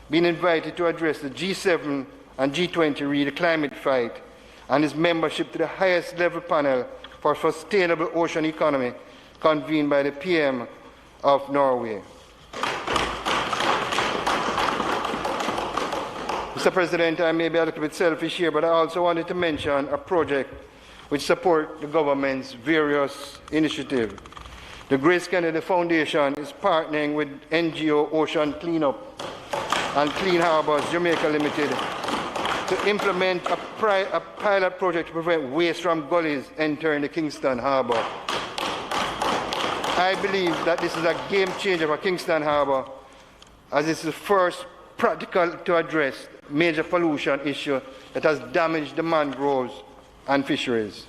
Speaker 6: being invited to address the G7 and G20 re the climate fight and his membership to the highest level panel for sustainable ocean economy convened by the PM of Norway. Mr. President, I may be a little bit selfish here, but I also wanted to mention a project which supports the government's various initiatives. The Grace Kennedy Foundation is partnering with NGO Ocean Cleanup and Clean Harbors Jamaica Limited to implement a pilot project to prevent waste from gullies entering the Kingston Harbor. I believe that this is a game changer for Kingston Harbor, as it's the first practical to address major pollution issue that has damaged the mangroves and fisheries.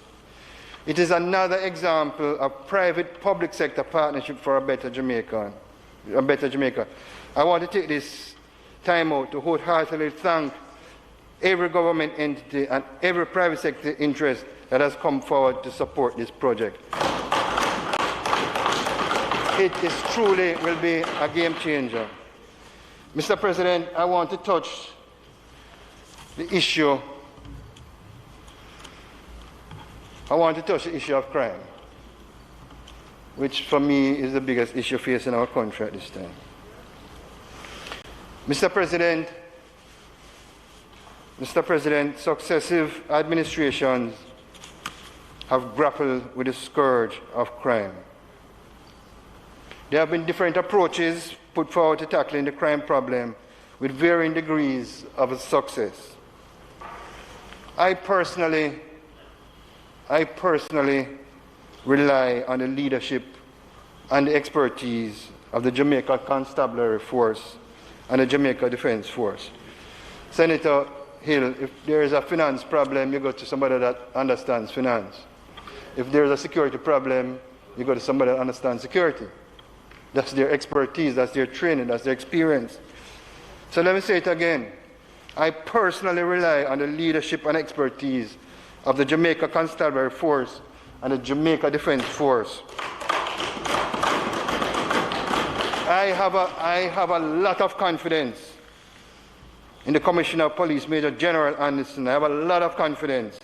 Speaker 6: It is another example of private-public sector partnership for a better Jamaica. I want to take this time out to wholeheartedly thank every government entity and every private sector interest that has come forward to support this project. It is truly will be a game changer. Mr. President, I want to touch the issue. I want to touch the issue of crime, which for me is the biggest issue facing our country at this time. Mr. President, successive administrations have grappled with the scourge of crime. There have been different approaches put forward to tackling the crime problem with varying degrees of success. I personally rely on the leadership and the expertise of the Jamaica Constabulary Force and the Jamaica Defense Force. Senator Hill, if there is a finance problem, you go to somebody that understands finance. If there is a security problem, you go to somebody that understands security. That's their expertise, that's their training, that's their experience. So let me say it again. I personally rely on the leadership and expertise of the Jamaica Constabulary Force and the Jamaica Defense Force. I have a lot of confidence in the Commissioner of Police, Major General Anderson. I have a lot of confidence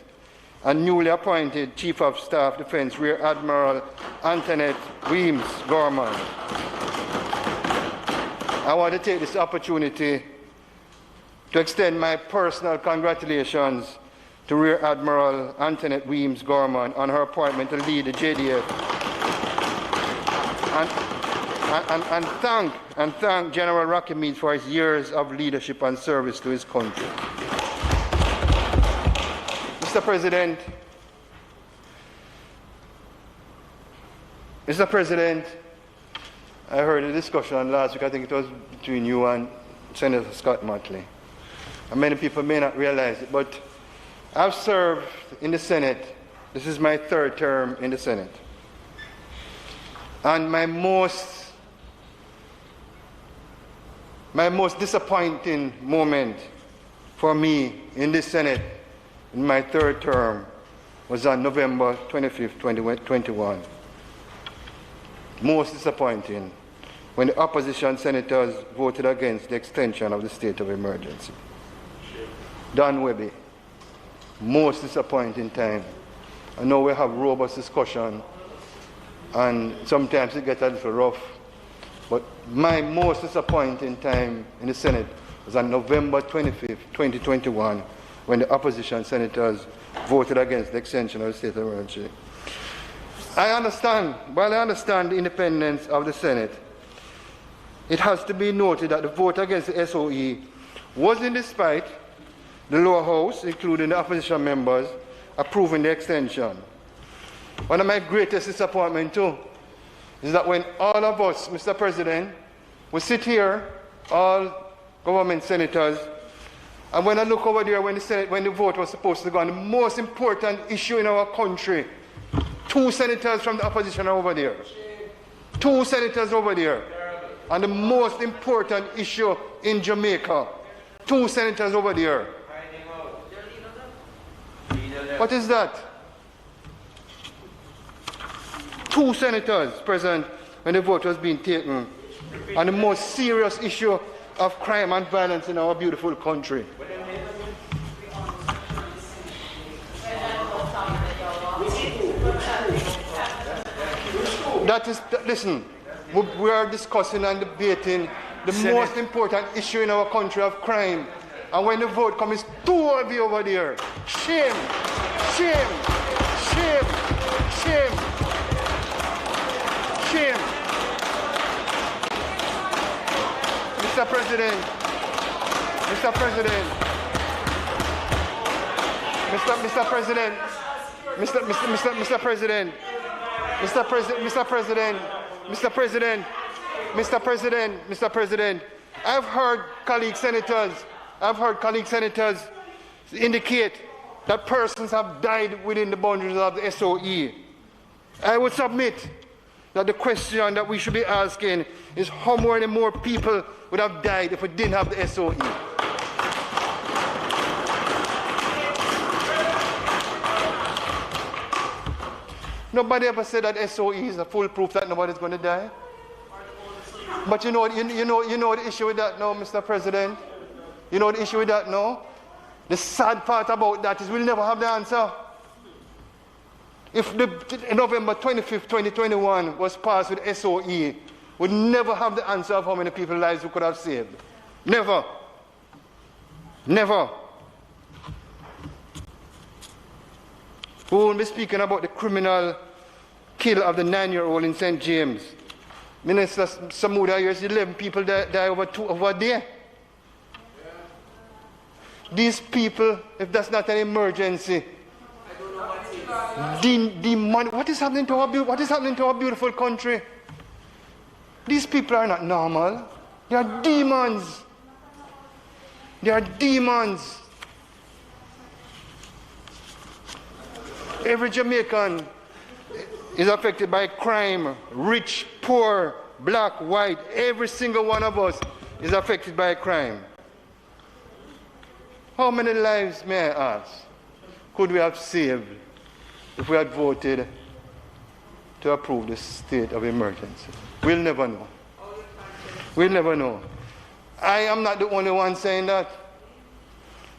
Speaker 6: and newly appointed Chief of Staff Defense Rear Admiral Antoinette Weems Gorman. I want to take this opportunity to extend my personal congratulations to Rear Admiral Antoinette Weems Gorman on her appointment to lead the JDF. And thank General Rocky Mead for his years of leadership and service to his country. Mr. President, I heard a discussion last week, I think it was between you and Senator Scott Motley. And many people may not realize it, but I've served in the Senate. This is my third term in the Senate. And my most disappointing moment for me in this Senate in my third term was on November 25th, 2021. Most disappointing when the opposition senators voted against the extension of the state of emergency. Don Webby, most disappointing time. I know we have robust discussion and sometimes it gets a little rough, but my most disappointing time in the Senate was on November 25th, 2021, when the opposition senators voted against the extension of the state of emergency. I understand the independence of the Senate, it has to be noted that the vote against the SOE wasn't despite the lower house, including the opposition members, approving the extension. One of my greatest disappointments too is that when all of us, Mr. President, we sit here, all government senators, And when I look over there, when the vote was supposed to go on, the most important issue in our country, 2 senators from the opposition are over there. 2 senators over there. And the most important issue in Jamaica, 2 senators over there. What is that? 2 senators present when the vote was being taken on the most serious issue of crime and violence in our beautiful country. Listen, we are discussing and debating the most important issue in our country of crime. And when the vote comes, 2 of you over there. Shame, shame, shame, shame, shame. Mr. President, Mr. President, Mr. President, Mr. President, Mr. President, Mr. President, Mr. President, Mr. President, Mr. President, I've heard colleague senators indicate that persons have died within the boundaries of the SOE. I would submit that the question that we should be asking is how many more people would have died if we didn't have the SOE. Nobody ever said that SOE is a foolproof that nobody's going to die. But you know the issue with that now, Mr. President? You know the issue with that now? The sad part about that is we'll never have the answer. If November 25th, 2021 was passed with SOE, we'd never have the answer of how many people's lives we could have saved. Never. Never. We won't be speaking about the criminal kill of the 9-year-old in St. James. Minister Samuda, here's 11 people that die over a day. These people, if that's not an emergency, what is happening to our beautiful country? These people are not normal. They are demons. They are demons. Every Jamaican is affected by crime, rich, poor, black, white. Every single one of us is affected by crime. How many lives, may I ask, could we have saved if we had voted to approve the state of emergency? We'll never know. We'll never know. I am not the only one saying that.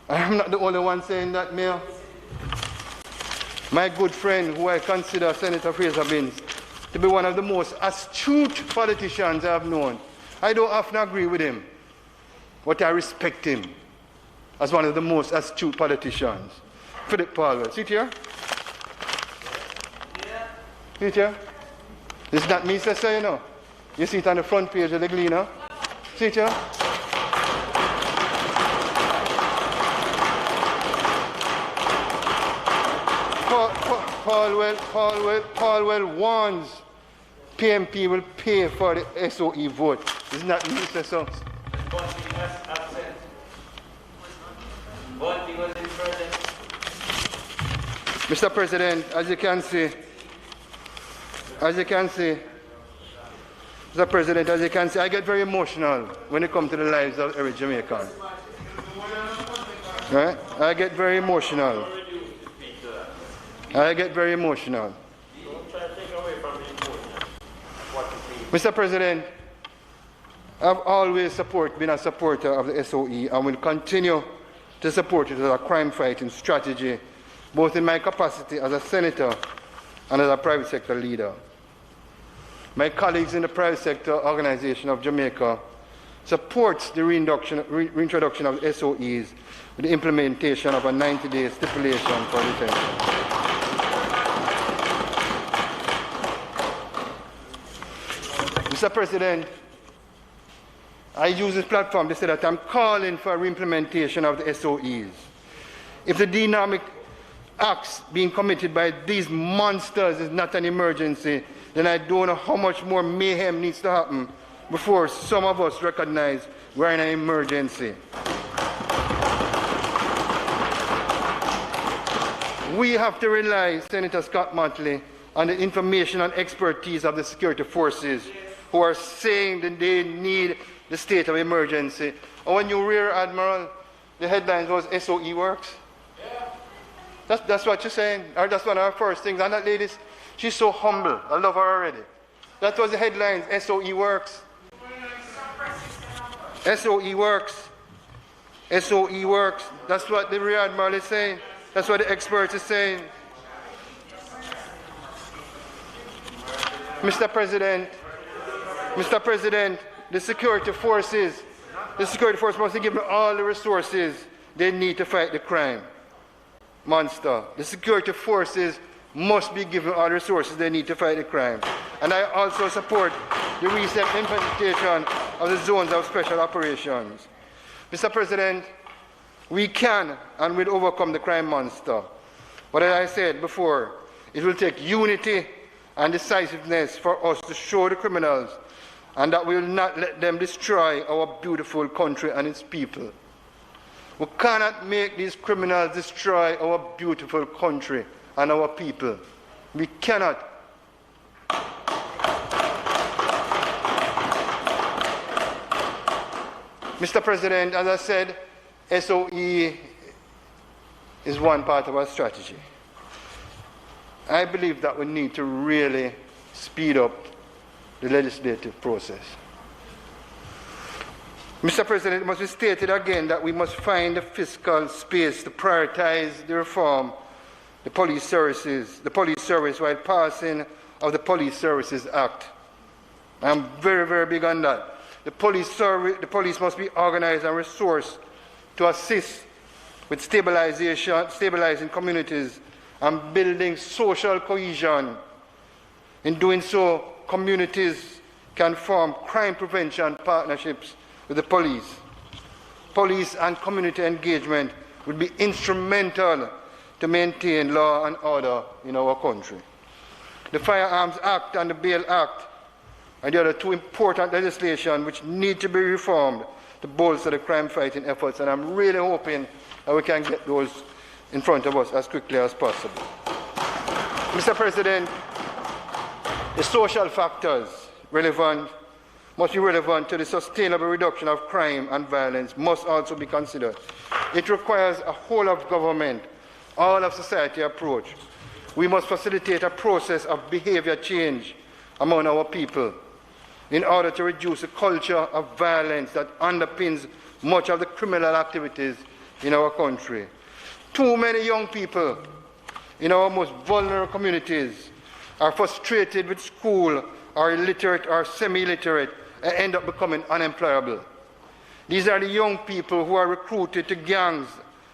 Speaker 6: I am not the only one saying that, Mayor. My good friend, who I consider Senator Fraser Binns to be one of the most astute politicians I have known. I don't often agree with him, but I respect him as one of the most astute politicians. Philip Palwell. Sit here. Sit here. This is not me, sister, you know. You see it on the front page of the Gleaner. Sit here. Palwell warns PMP will pay for the SOE vote. It's not me, sister. Mr. President, as you can see, Mr. President, as you can see, I get very emotional when it comes to the lives of every Jamaican. Right? I get very emotional. Mr. President, I've always been a supporter of the SOE and will continue to support it as a crime-fighting strategy, both in my capacity as a senator and as a private sector leader. My colleagues in the private sector organization of Jamaica supports the reintroduction of SOEs with the implementation of a 90-day stipulation for detention. Mr. President, I use this platform to say that I'm calling for re-implementation of the SOEs. If the dynamic acts being committed by these monsters is not an emergency, then I don't know how much more mayhem needs to happen before some of us recognize we're in an emergency. We have to rely, Senator Scott Motley, on the information and expertise of the security forces who are saying that they need the state of emergency. And when you Rear Admiral, the headline was SOE works. Yeah. That's what you're saying, or that's one of our first things. And that lady, she's so humble. I love her already. That was the headlines, SOE works. SOE works. SOE works. That's what the Rear Admiral is saying. That's what the experts are saying. Mr. President, the security forces must be given all the resources they need to fight the crime monster. The security forces must be given all the resources they need to fight the crime. And I also support the recent implementation of the zones of special operations. Mr. President, we can and will overcome the crime monster. But as I said before, it will take unity and decisiveness for us to show the criminals and that we will not let them destroy our beautiful country and its people. We cannot make these criminals destroy our beautiful country and our people. We cannot. Mr. President, as I said, SOE is one part of our strategy. I believe that we need to really speed up the legislative process. Mr. President, it must be stated again that we must find the fiscal space to prioritize the reform the police service while passing of the Police Services Act. I'm very, very big on that. The police must be organized and resourced to assist with stabilizing communities and building social cohesion. In doing so, communities can form crime prevention partnerships with the police. Police and community engagement will be instrumental to maintain law and order in our country. The Firearms Act and the Bail Act are the other two important legislation which need to be reformed to bolster the crime-fighting efforts, and I'm really hoping that we can get those in front of us as quickly as possible. Mr. President, the social factors must be relevant to the sustainable reduction of crime and violence must also be considered. It requires a whole of government, all of society approach. We must facilitate a process of behavior change among our people in order to reduce the culture of violence that underpins much of the criminal activities in our country. Too many young people in our most vulnerable communities are frustrated with school, are illiterate or semi-illiterate, and end up becoming unemployable. These are the young people who are recruited to gangs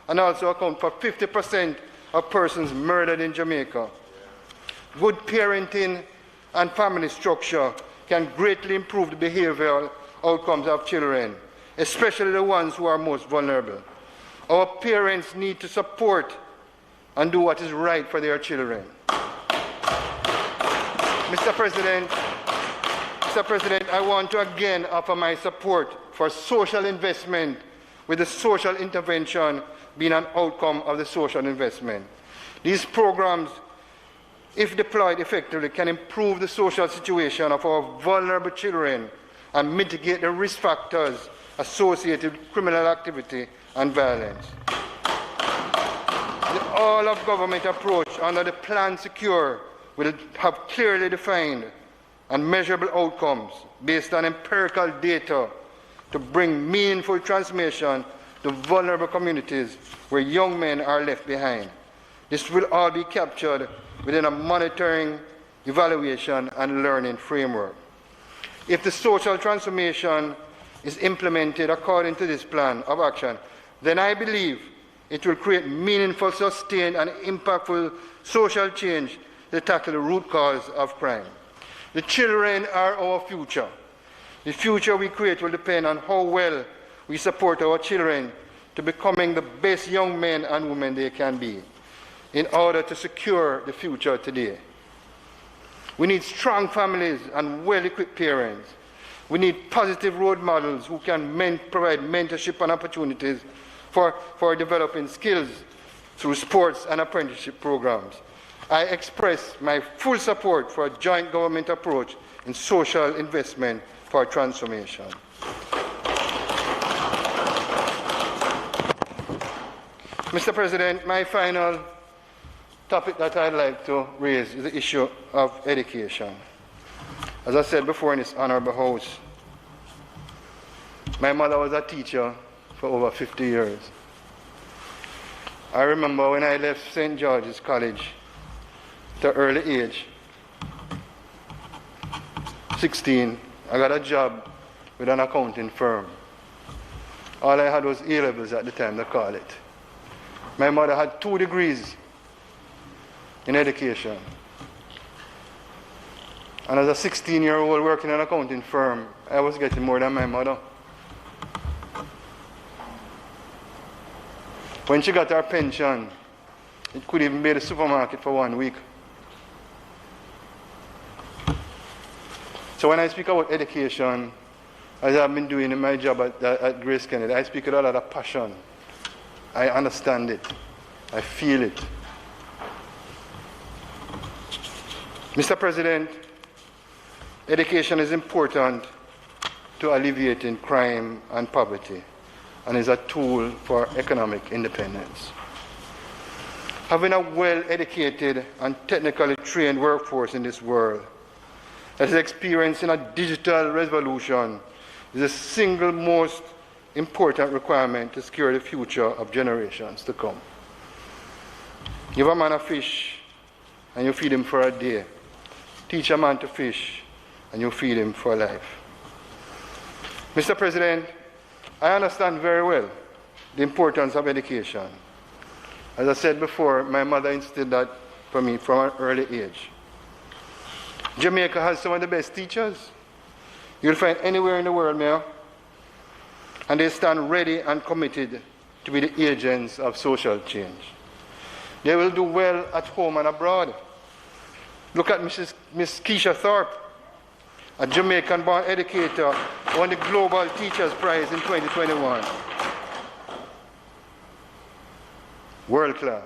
Speaker 6: and also account for 50% of persons murdered in Jamaica. Good parenting and family structure can greatly improve the behavioral outcomes of children, especially the ones who are most vulnerable. Our parents need to support and do what is right for their children. Mr. President, I want to again offer my support for social investment, with the social intervention being an outcome of the social investment. These programs, if deployed effectively, can improve the social situation of our vulnerable children and mitigate the risk factors associated with criminal activity and violence. The all-of-government approach under the Plan Secure will have clearly defined and measurable outcomes based on empirical data to bring meaningful transformation to vulnerable communities where young men are left behind. This will all be captured within a monitoring, evaluation, and learning framework. If the social transformation is implemented according to this plan of action, then I believe it will create meaningful, sustained, and impactful social change to tackle the root cause of crime. The children are our future. The future we create will depend on how well we support our children to becoming the best young men and women they can be in order to secure the future today. We need strong families and well-equipped parents. We need positive role models who can provide mentorship and opportunities for developing skills through sports and apprenticeship programs. I express my full support for a joint government approach in social investment for transformation. Mr. President, my final topic that I'd like to raise is the issue of education. As I said before in this honorable House, my mother was a teacher for over 50 years. I remember when I left St. George's College at an early age, 16, I got a job with an accounting firm. All I had was A-levels at the time, they call it. My mother had 2 degrees in education. And as a 16-year-old working in an accounting firm, I was getting more than my mother. When she got her pension, it could even be the supermarket for 1 week. So when I speak about education, as I've been doing in my job at Grace Kennedy, I speak with a lot of passion. I understand it. I feel it. Mr. President, education is important to alleviating crime and poverty and is a tool for economic independence. Having a well-educated and technically trained workforce in this world that is experiencing a digital revolution is the single most important requirement to secure the future of generations to come. Give a man a fish and you feed him for a day. Teach a man to fish and you feed him for life. Mr. President, I understand very well the importance of education. As I said before, my mother instilled that for me from an early age. Jamaica has some of the best teachers you'll find anywhere in the world, Mayor. And they stand ready and committed to be the agents of social change. They will do well at home and abroad. Look at Miss Keisha Thorpe, a Jamaican-born educator, won the Global Teachers Prize in 2021. World class,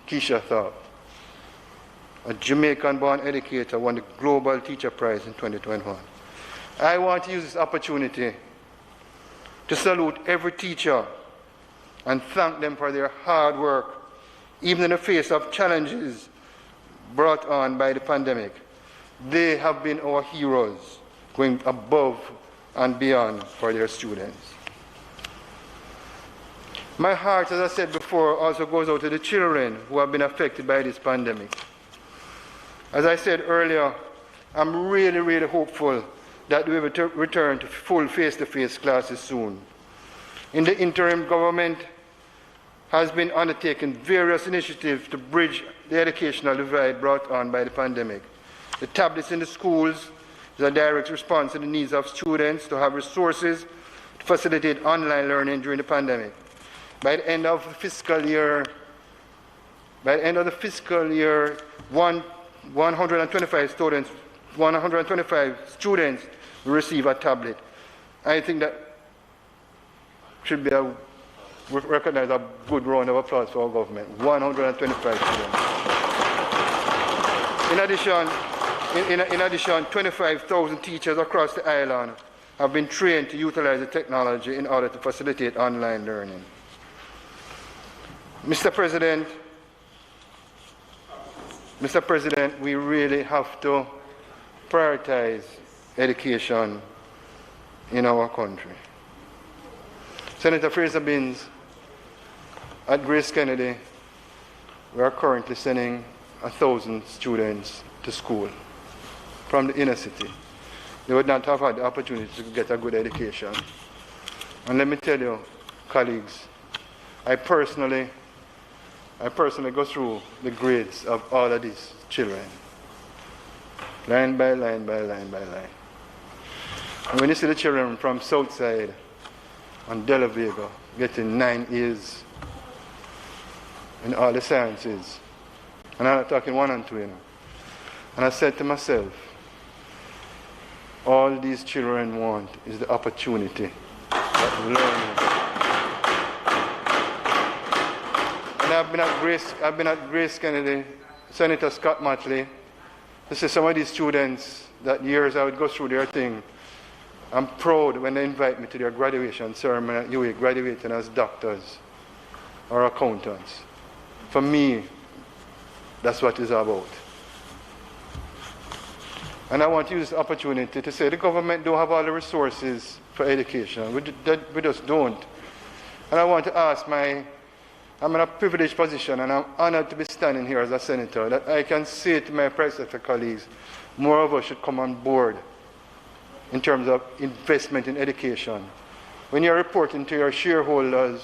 Speaker 6: Keisha Thorpe, a Jamaican-born educator, won the Global Teacher Prize in 2021. I want to use this opportunity to salute every teacher and thank them for their hard work, even in the face of challenges brought on by the pandemic. They have been our heroes, going above and beyond for their students. My heart, as I said before, also goes out to the children who have been affected by this pandemic. As I said earlier, I'm really, really hopeful that we will return to full face-to-face classes soon. In the interim, government has been undertaking various initiatives to bridge the educational divide brought on by the pandemic. The tablets in the schools is a direct response to the needs of students to have resources to facilitate online learning during the pandemic. By the end of the fiscal year, 125 students will receive a tablet. I think that should be recognized a good round of applause for our government. 125 students. In addition, 25,000 teachers across the island have been trained to utilize the technology in order to facilitate online learning. Mr. President, we really have to prioritize education in our country. Senator Fraser Binns, at Grace Kennedy, we are currently sending 1,000 students to school from the inner city. They would not have had the opportunity to get a good education. And let me tell you, colleagues, I personally go through the grades of all of these children, line by line by line by line. And when you see the children from Southside and De La Vega getting 9 A's in all the sciences, and I'm not talking 1 and 2, you know. And I said to myself, all these children want is the opportunity of learning. And and I've been at Grace Kennedy, Senator Scott Mattley, to see some of these students that years I would go through their thing. I'm proud when they invite me to their graduation ceremony at UA, graduating as doctors or accountants. For me, that's what it's about. And I want to use this opportunity to say the government don't have all the resources for education. We just don't. And I want to ask I'm in a privileged position and I'm honored to be standing here as a senator, that I can say to my private sector colleagues, more of us should come on board in terms of investment in education. When you're reporting to your shareholders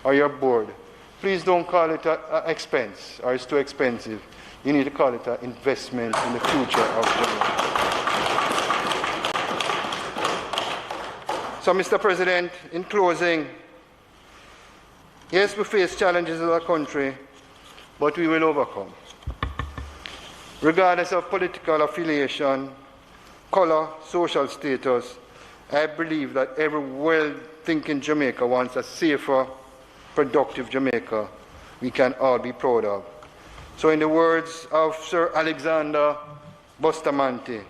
Speaker 6: or your board, please don't call it an expense or it's too expensive. You need to call it an investment in the future of Jamaica. So, Mr. President, in closing, yes, we face challenges in our country, but we will overcome. Regardless of political affiliation, color, social status, I believe that every well-thinking Jamaica wants a safer, productive Jamaica we can all be proud of. So in the words of Sir Alexander Bustamante,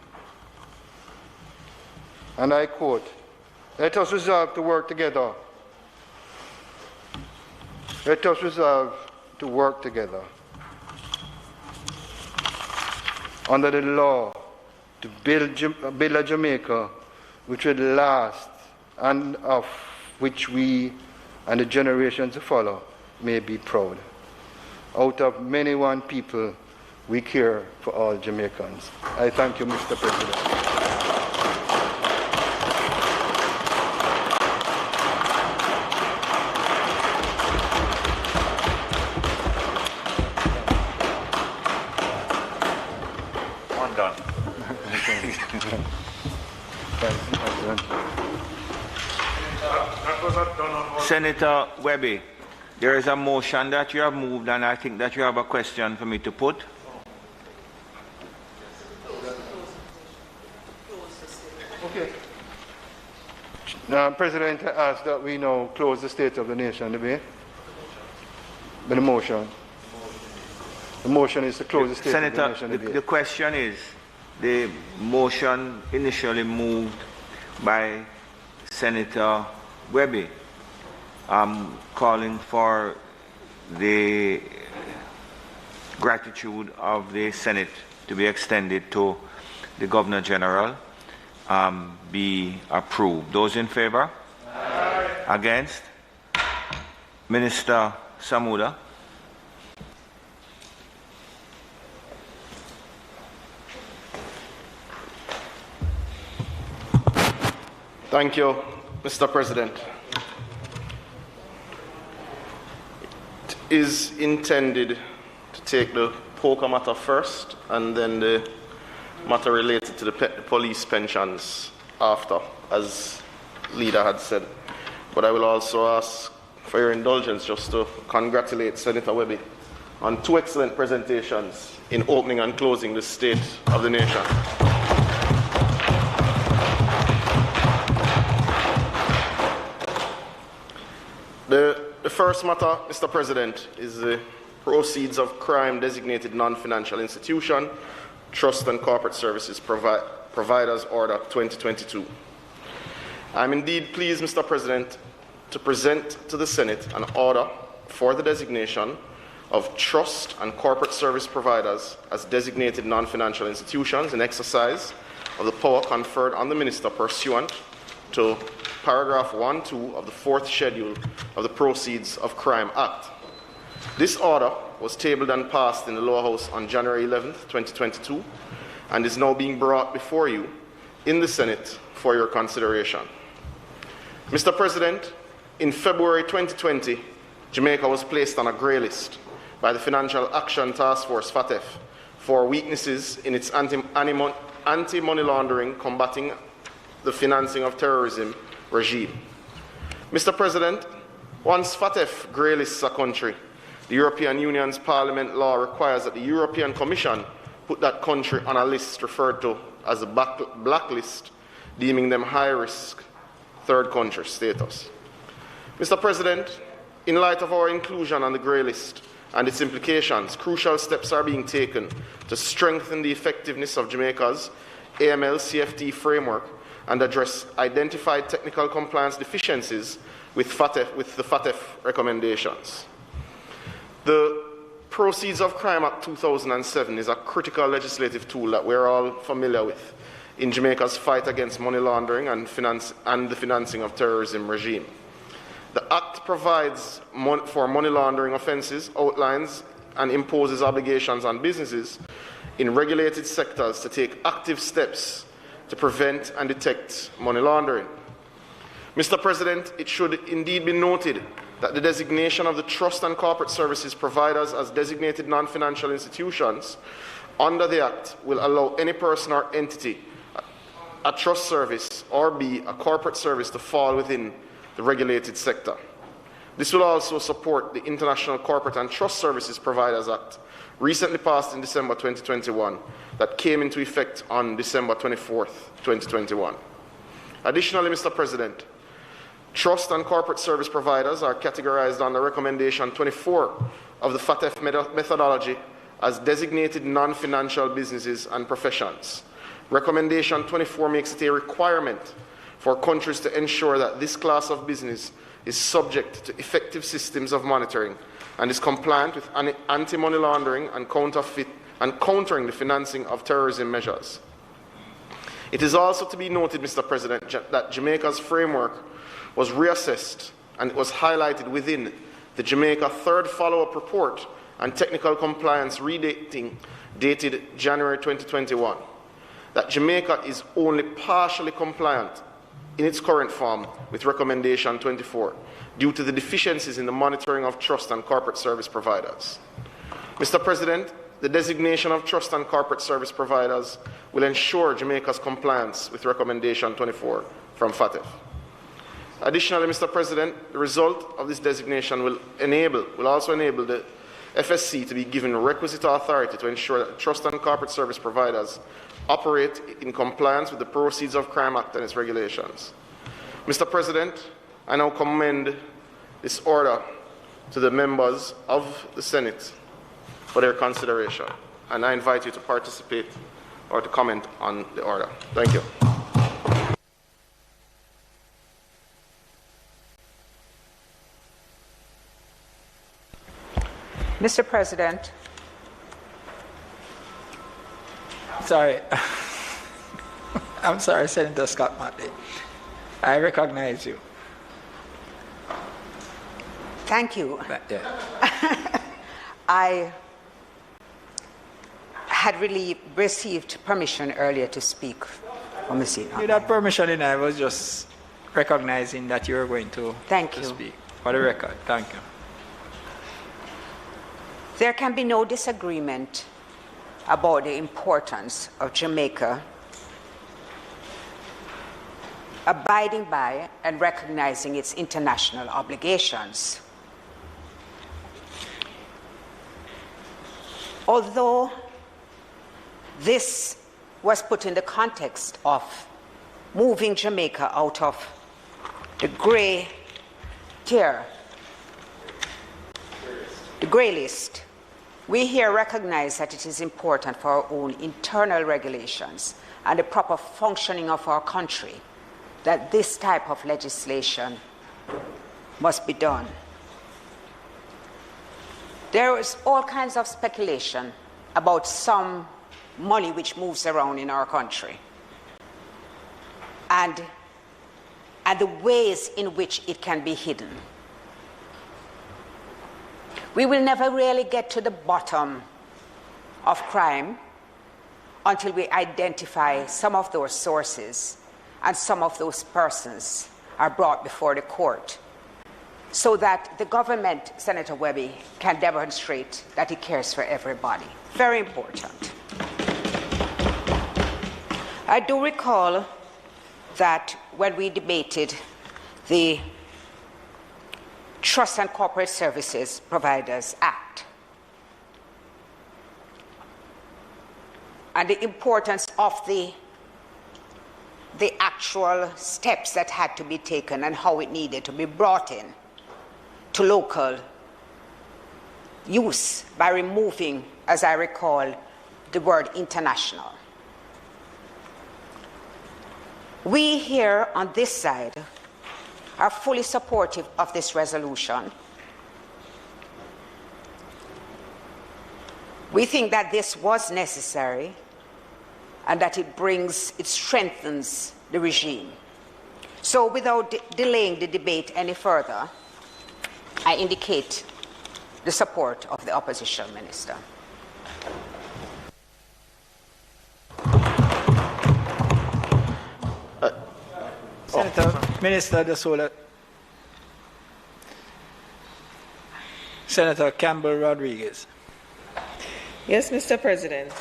Speaker 6: and I quote, "Let us resolve to work together. Let us resolve to work together under the law to build a Jamaica which will last and of which we and the generations to follow may be proud. Out of many one people, we care for all Jamaicans." I thank you, Mr. President.
Speaker 2: Senator Webby, there is a motion that you have moved, and I think that you have a question for me to put.
Speaker 6: Okay. President, I ask that we now close the State of the Nation debate. But the motion is to close the State
Speaker 2: Senator,
Speaker 6: of the Nation debate.
Speaker 2: The question is, the motion initially moved by Senator Webby, calling for the gratitude of the Senate to be extended to the Governor General, be approved. Those in favor? Aye. Against? Minister Samuda.
Speaker 8: Thank you, Mr. President. It is intended to take the poker matter first and then the matter related to the police pensions after, as leader had said. But I will also ask for your indulgence just to congratulate Senator Webby on 2 excellent presentations in opening and closing the State of the Nation. The first matter, Mr. President, is the proceeds of crime designated non-financial institution, Trust and Corporate Services Providers Order 2022. I'm indeed pleased, Mr. President, to present to the Senate an order for the designation of trust and corporate service providers as designated non-financial institutions in exercise of the power conferred on the Minister pursuant to paragraph 1(2) of the 4th schedule of the Proceeds of Crime Act. This order was tabled and passed in the Lower House on January 11th, 2022, and is now being brought before you in the Senate for your consideration. Mr. President, in February 2020, Jamaica was placed on a grey list by the Financial Action Task Force, FATF, for weaknesses in its anti-money laundering, combating the financing of terrorism regime. Mr. President, once FATF grey lists a country, the European Union's Parliament law requires that the European Commission put that country on a list referred to as a blacklist, deeming them high-risk third country status. Mr. President, in light of our inclusion on the grey list, and its implications, crucial steps are being taken to strengthen the effectiveness of Jamaica's AML-CFT framework and address identified technical compliance deficiencies with the FATF recommendations. The Proceeds of Crime Act 2007 is a critical legislative tool that we're all familiar with in Jamaica's fight against money laundering and the financing of terrorism regime. The Act provides for money laundering offences, outlines and imposes obligations on businesses in regulated sectors to take active steps to prevent and detect money laundering. Mr. President, it should indeed be noted that the designation of the trust and corporate services providers as designated non-financial institutions under the Act will allow any person or entity, a trust service or be a corporate service, to fall within the regulated sector. This will also support the International Corporate and Trust Services Providers Act, recently passed in December 2021, that came into effect on December 24, 2021. Additionally, Mr. President, trust and corporate service providers are categorized under Recommendation 24 of the FATF methodology as designated non-financial businesses and professions. Recommendation 24 makes it a requirement for countries to ensure that this class of business is subject to effective systems of monitoring and is compliant with anti-money laundering and counterfeit and countering the financing of terrorism measures. It is also to be noted, Mr. President, that Jamaica's framework was reassessed and it was highlighted within the Jamaica Third Follow-up Report and Technical Compliance Redating dated January 2021, that Jamaica is only partially compliant in its current form with Recommendation 24 due to the deficiencies in the monitoring of trust and corporate service providers. Mr. President, the designation of trust and corporate service providers will ensure Jamaica's compliance with Recommendation 24 from FATF. Additionally, Mr. President, the result of this designation will also enable the FSC to be given requisite authority to ensure that trust and corporate service providers operate in compliance with the Proceeds of Crime Act and its regulations. Mr. President, I now commend this order to the members of the Senate for their consideration, and I invite you to participate or to comment on the order. Thank you.
Speaker 9: Mr. President.
Speaker 10: Sorry. I'm sorry, Senator Scott Motley. I recognize you.
Speaker 9: Thank you.
Speaker 10: Yeah.
Speaker 9: I had really received permission earlier to speak from the seat.
Speaker 10: You had permission, and I was just recognizing that you were going to, speak. For the record, thank you.
Speaker 9: There can be no disagreement about the importance of Jamaica abiding by and recognizing its international obligations. Although this was put in the context of moving Jamaica out of the gray tier, the gray list, we here recognize that it is important for our own internal regulations and the proper functioning of our country that this type of legislation must be done. There is all kinds of speculation about some money which moves around in our country and the ways in which it can be hidden. We will never really get to the bottom of crime until we identify some of those sources and some of those persons are brought before the court so that the government, Senator Webby, can demonstrate that it cares for everybody. Very important. I do recall that when we debated the Trust and Corporate Services Providers Act and the importance of the actual steps that had to be taken and how it needed to be brought in to local use by removing, as I recall, the word international. We here on this side are fully supportive of this resolution. We think that this was necessary and that it strengthens the regime. So without delaying the debate any further, I indicate the support of the opposition minister.
Speaker 10: Senator, Minister De Sola. Senator Campbell Rodriguez.
Speaker 11: Yes, Mr. President.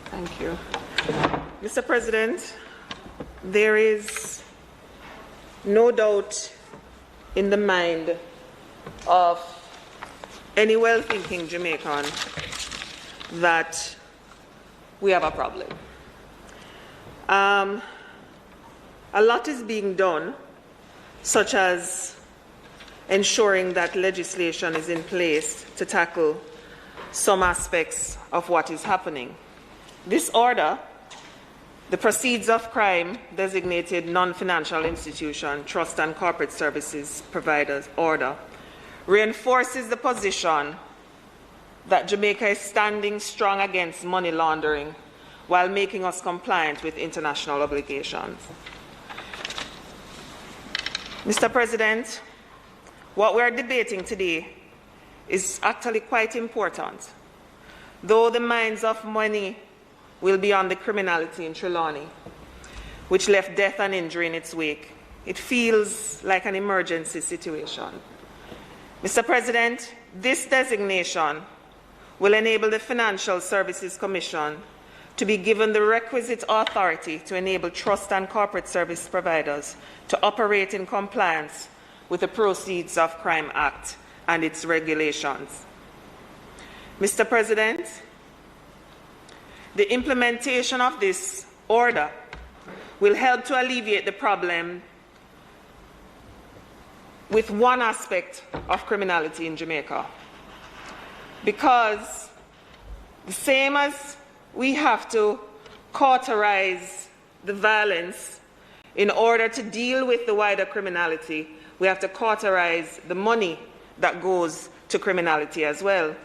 Speaker 11: Thank you. Mr. President, there is no doubt in the mind of any well-thinking Jamaican that we have a problem. A lot is being done, such as ensuring that legislation is in place to tackle some aspects of what is happening. This order, the Proceeds of Crime Designated Non-Financial Institution, Trust and Corporate Services Providers Order, reinforces the position that Jamaica is standing strong against money laundering while making us compliant with international obligations. Mr. President, what we are debating today is actually quite important. Though the minds of many will be on the criminality in Trelawney, which left death and injury in its wake, it feels like an emergency situation. Mr. President, this designation will enable the Financial Services Commission to be given the requisite authority to enable trust and corporate service providers to operate in compliance with the Proceeds of Crime Act and its regulations. Mr. President, the implementation of this order will help to alleviate the problem with one aspect of criminality in Jamaica. Because the same as we have to cauterize the violence in order to deal with the wider criminality, we have to cauterize the money that goes to criminality as well.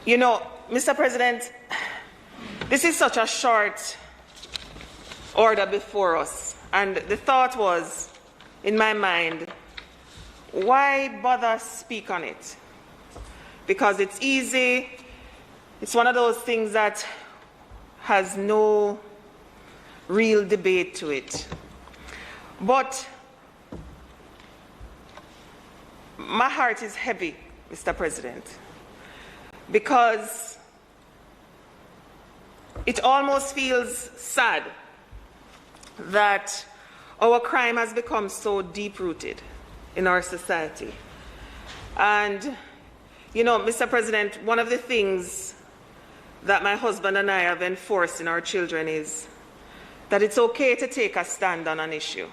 Speaker 11: You know, Mr. President, this is such a short order before us, and the thought was, in my mind, why bother speak on it? Because it's easy, it's one of those things that has no real debate to it. But my heart is heavy, Mr. President, because it almost feels sad that our crime has become so deep-rooted in our society. And, you know, Mr. President, one of the things that my husband and I have enforced in our children is that it's okay to take a stand on an issue.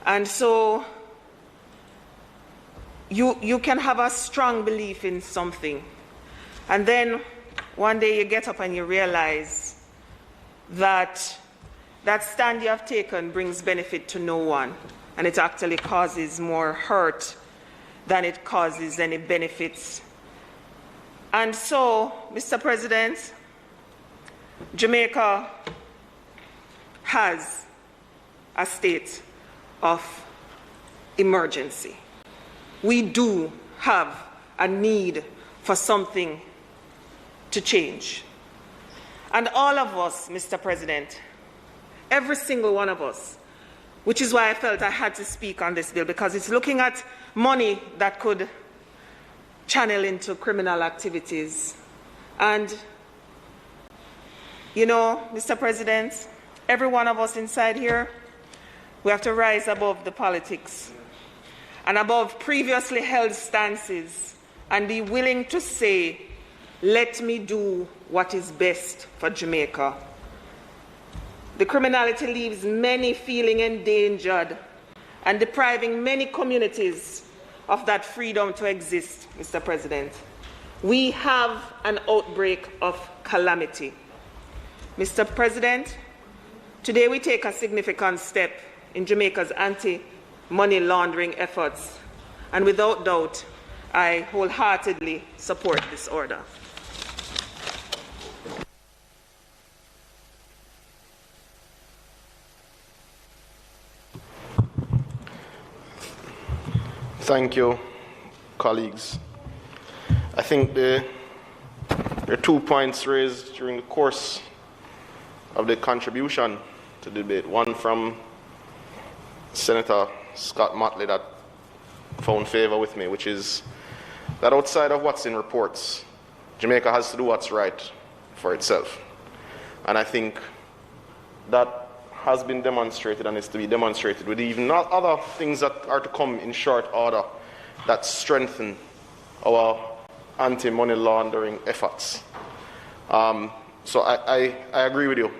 Speaker 11: And so you can have a strong belief in something, and then one day you get up and you realize that that stand you have taken brings benefit to no one, and it actually causes more hurt than it causes any benefits. And so, Mr. President, Jamaica has a state of emergency. We do have a need for something to change. And all of us, Mr. President, every single one of us, which is why I felt I had to speak on this bill, because it's looking at money that could channel into criminal activities. And, you know, Mr. President, every one of us inside here, we have to rise above the politics and above previously held stances and be willing to say, let me do what is best for Jamaica. The criminality leaves many feeling endangered and depriving many communities of that freedom to exist, Mr. President. We have an outbreak of calamity. Mr. President, today we take a significant step in Jamaica's anti-money laundering efforts, and without doubt, I wholeheartedly support this order.
Speaker 8: Thank you, colleagues. I think there are 2 points raised during the course of the contribution to the debate. One from Senator Scott Motley that found favor with me, which is that outside of what's in reports, Jamaica has to do what's right for itself. And I think that has been demonstrated and is to be demonstrated with even other things that are to come in short order that strengthen our anti-money laundering efforts. So I agree with you,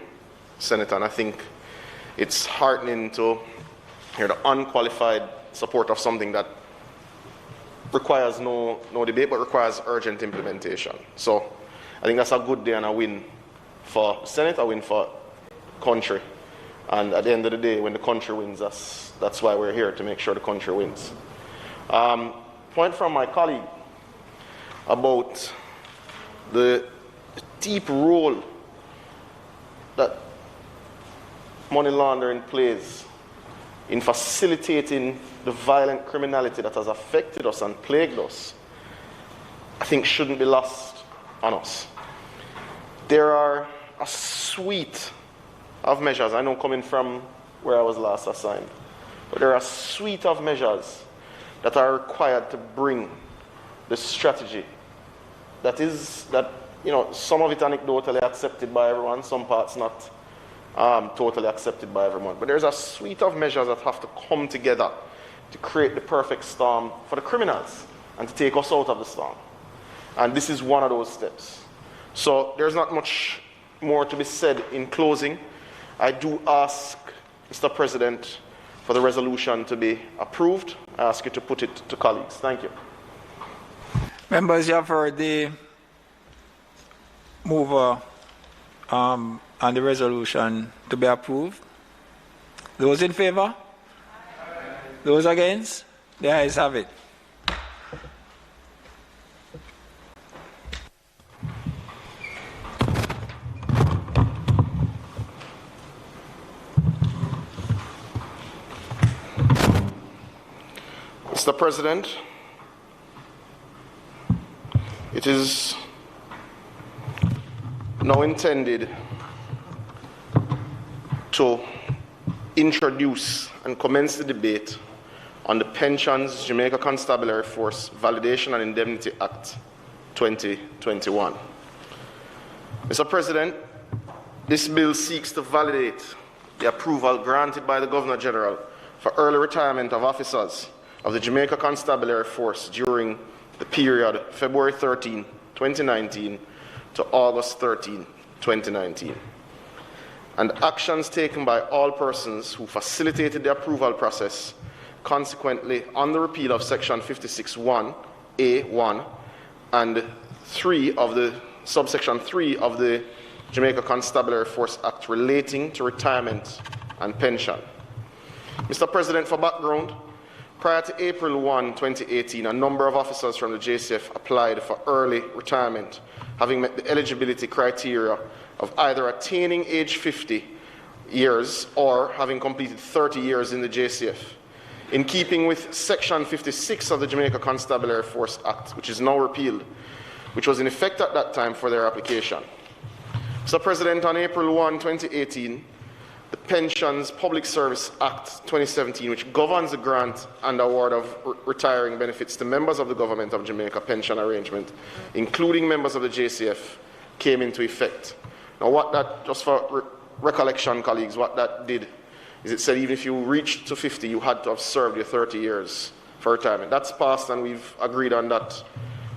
Speaker 8: Senator, and I think it's heartening to hear the unqualified support of something that requires no debate but requires urgent implementation. So I think that's a good day and a win for the Senate, a win for the country. And at the end of the day, when the country wins, that's why we're here, to make sure the country wins. Point from my colleague about the deep role that money laundering plays in facilitating the violent criminality that has affected us and plagued us, I think shouldn't be lost on us. There are a suite of measures, I know coming from where I was last assigned, but there are a suite of measures that are required to bring the strategy that some of it anecdotally accepted by everyone, some parts not totally accepted by everyone. But there's a suite of measures that have to come together to create the perfect storm for the criminals and to take us out of the storm. And this is one of those steps. So there's not much more to be said in closing. I do ask, Mr. President, for the resolution to be approved. I ask you to put it to colleagues. Thank you.
Speaker 10: Members, you have heard the mover on the resolution to be approved. Those in favor? Those against? The ayes have it.
Speaker 8: Mr. President, it is now intended to introduce and commence the debate on the Pensions Jamaica Constabulary Force Validation and Indemnity Act 2021. Mr. President, this bill seeks to validate the approval granted by the Governor General for early retirement of officers of the Jamaica Constabulary Force during the period February 13, 2019 to August 13, 2019, and actions taken by all persons who facilitated the approval process consequently on the repeal of Section 56(1)(a)(1) and 3 of the subsection 3 of the Jamaica Constabulary Force Act relating to retirement and pension. Mr. President, for background, prior to April 1, 2018, a number of officers from the JCF applied for early retirement, having met the eligibility criteria of either attaining age 50 years or having completed 30 years in the JCF. In keeping with Section 56 of the Jamaica Constabulary Force Act, which is now repealed, which was in effect at that time for their application. Mr. President, on April 1, 2018, the Pensions Public Service Act 2017, which governs the grant and award of retiring benefits to members of the Government of Jamaica pension arrangement, including members of the JCF, came into effect. Now, what that, just for recollection, colleagues, what that did is it said even if you reached to 50, you had to have served your 30 years for retirement. That's passed and we've agreed on that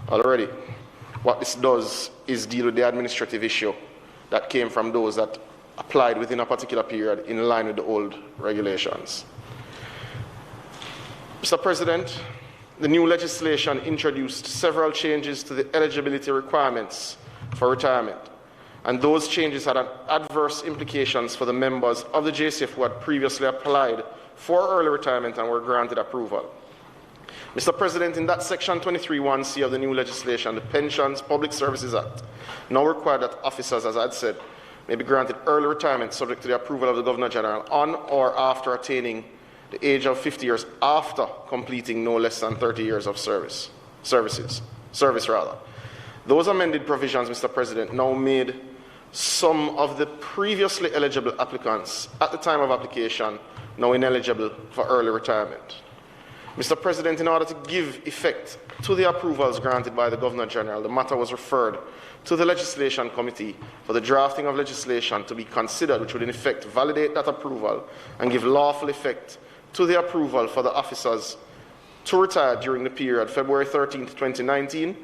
Speaker 8: already. What this does is deal with the administrative issue that came from those that applied within a particular period in line with the old regulations. Mr. President, the new legislation introduced several changes to the eligibility requirements for retirement, and those changes had adverse implications for the members of the JISTV who had previously applied for early retirement and were granted approval. Mr. President, in that Section 23(1)(c) of the new legislation, the Pensions Public Services Act now require that officers, as I had said, may be granted early retirement subject to the approval of the Governor General on or after attaining the age of 50 years after completing no less than 30 years of service. Those amended provisions, Mr. President, now made some of the previously eligible applicants at the time of application now ineligible for early retirement. Mr. President, in order to give effect to the approvals granted by the Governor General, the matter was referred to the Legislation Committee for the drafting of legislation to be considered, which would in effect validate that approval and give lawful effect to the approval for the officers to retire during the period February 13th, 2019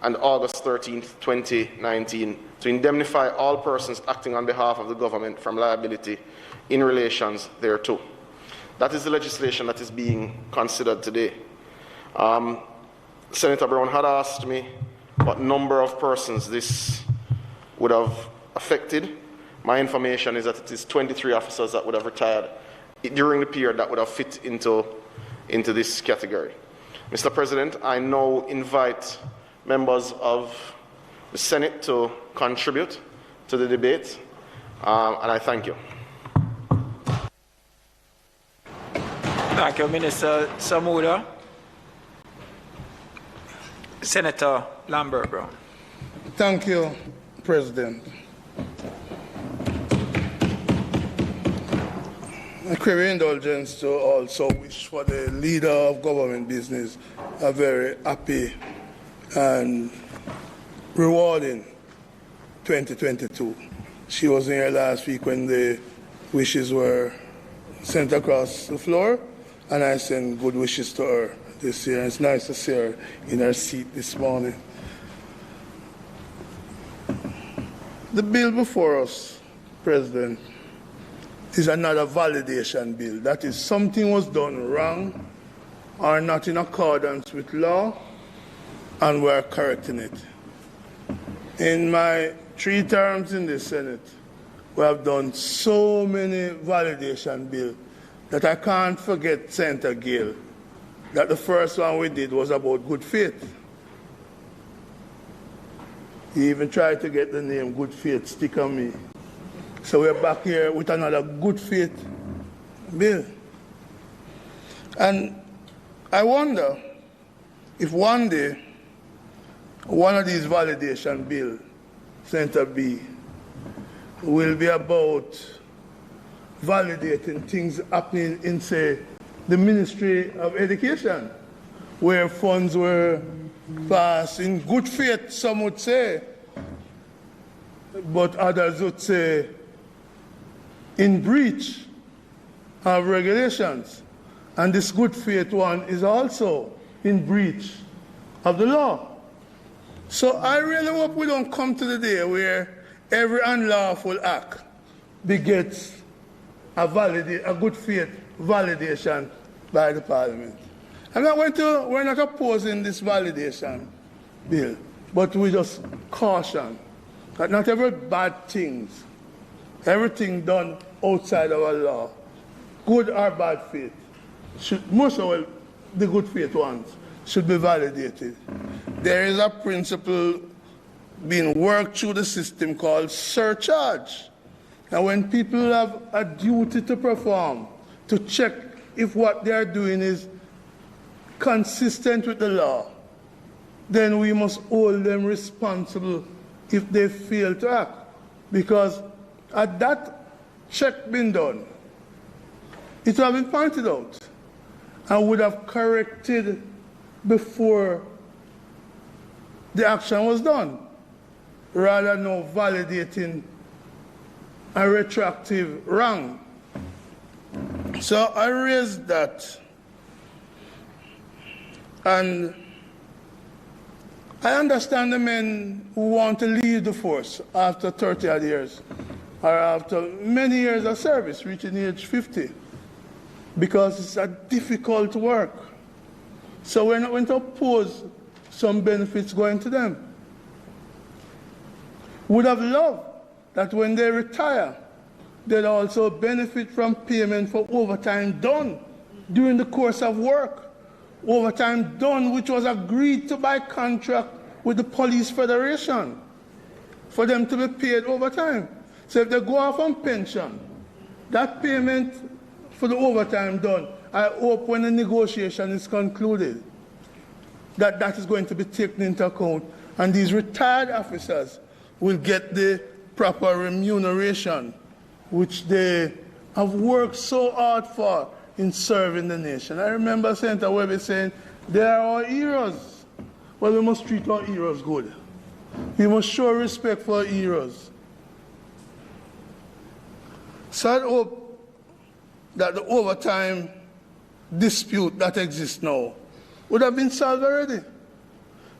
Speaker 8: and August 13th, 2019, to indemnify all persons acting on behalf of the government from liability in relations thereto. That is the legislation that is being considered today. Senator Brown had asked me what number of persons this would have affected. My information is that it is 23 officers that would have retired during the period that would have fit into this category. Mr. President, I now invite members of the Senate to contribute to the debate, and I thank you.
Speaker 10: Thank you, Minister Samuda. Senator Lambert Brown.
Speaker 7: Thank you, President. I crave indulgence to also wish for the leader of government business a very happy and rewarding 2022. She was here last week when the wishes were sent across the floor, and I send good wishes to her this year. It's nice to see her in her seat this morning. The bill before us, President, is another validation bill. That is, something was done wrong or not in accordance with law, and we're correcting it. In my 3 terms in the Senate, we have done so many validation bills that I can't forget Senator Gill, that the first one we did was about good faith. He even tried to get the name Good Faith stick on me. So we're back here with another good faith bill. And I wonder if one day one of these validation bills, Senator B, will be about validating things happening in, say, the Ministry of Education, where funds were passed in good faith, some would say, but others would say in breach of regulations. And this good faith one is also in breach of the law. So I really hope we don't come to the day where every unlawful act begets a good faith validation by the Parliament. We're not opposing this validation bill, but we just caution that not every bad things, everything done outside our law, good or bad faith, most of the good faith ones should be validated. There is a principle being worked through the system called surcharge. And when people have a duty to perform, to check if what they are doing is consistent with the law, then we must hold them responsible if they fail to act. Because had that check been done, it would have been pointed out and would have corrected before the action was done, rather than now validating a retroactive wrong. So I raised that And I understand the men who want to leave the force after 30-odd years or after many years of service, reaching age 50, because it's a difficult work. So we're not going to oppose some benefits going to them. Would have loved that when they retire, they'd also benefit from payment for overtime done during the course of work. Overtime done, which was agreed to by contract with the Police Federation, for them to be paid overtime. So if they go off on pension, that payment for the overtime done, I hope when the negotiation is concluded, that is going to be taken into account, and these retired officers will get the proper remuneration which they have worked so hard for in serving the nation. I remember Senator Webby saying, they are our heroes. Well, we must treat our heroes good. We must show respect for our heroes. So I hope that the overtime dispute that exists now would have been solved already.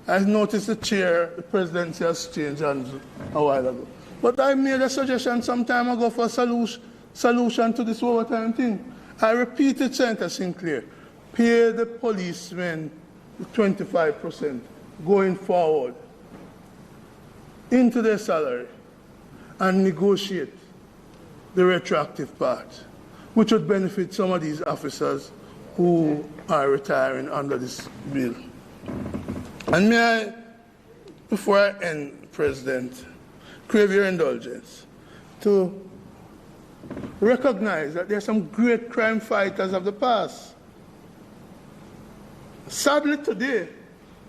Speaker 7: I noticed the chair, the presidency has changed hands a while ago. But I made a suggestion some time ago for a solution to this overtime thing. I repeated, Senator Sinclair, pay the policemen 25% going forward into their salary and negotiate the retroactive part, which would benefit some of these officers who are retiring under this bill. And may I, before I end, President, crave your indulgence to recognize that there are some great crime fighters of the past. Sadly today,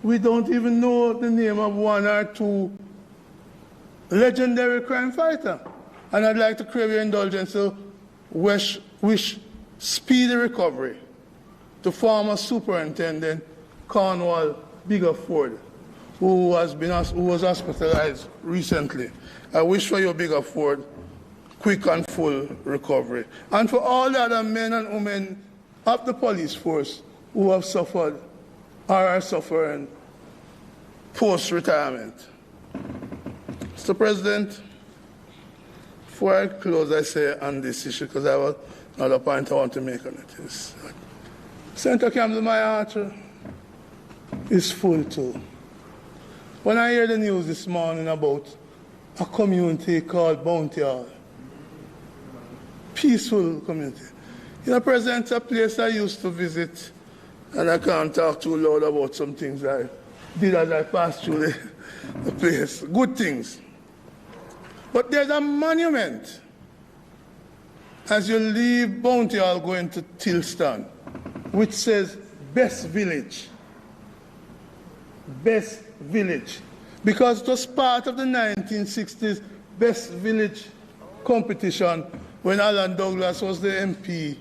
Speaker 7: we don't even know the name of one or two legendary crime fighters. And I'd like to crave your indulgence to wish speedy recovery to former Superintendent Cornwall Biggerford, who was hospitalized recently. I wish for you, Biggerford, quick and full recovery. And for all the other men and women of the police force who have suffered or are suffering post-retirement. Mr. President, before I close, I say on this issue, because I have another point I want to make on it. Is Senator Campbell, my heart is full too. When I hear the news this morning about a community called Bounty Hall, peaceful community. You know, President, it's a place I used to visit, and I can't talk too loud about some things I did as I passed through the place. Good things. But there's a monument as you leave Bounty Hall going to Tilston, which says Best Village. Best Village. Because it was part of the 1960s Best Village competition when Alan Douglas was the MP.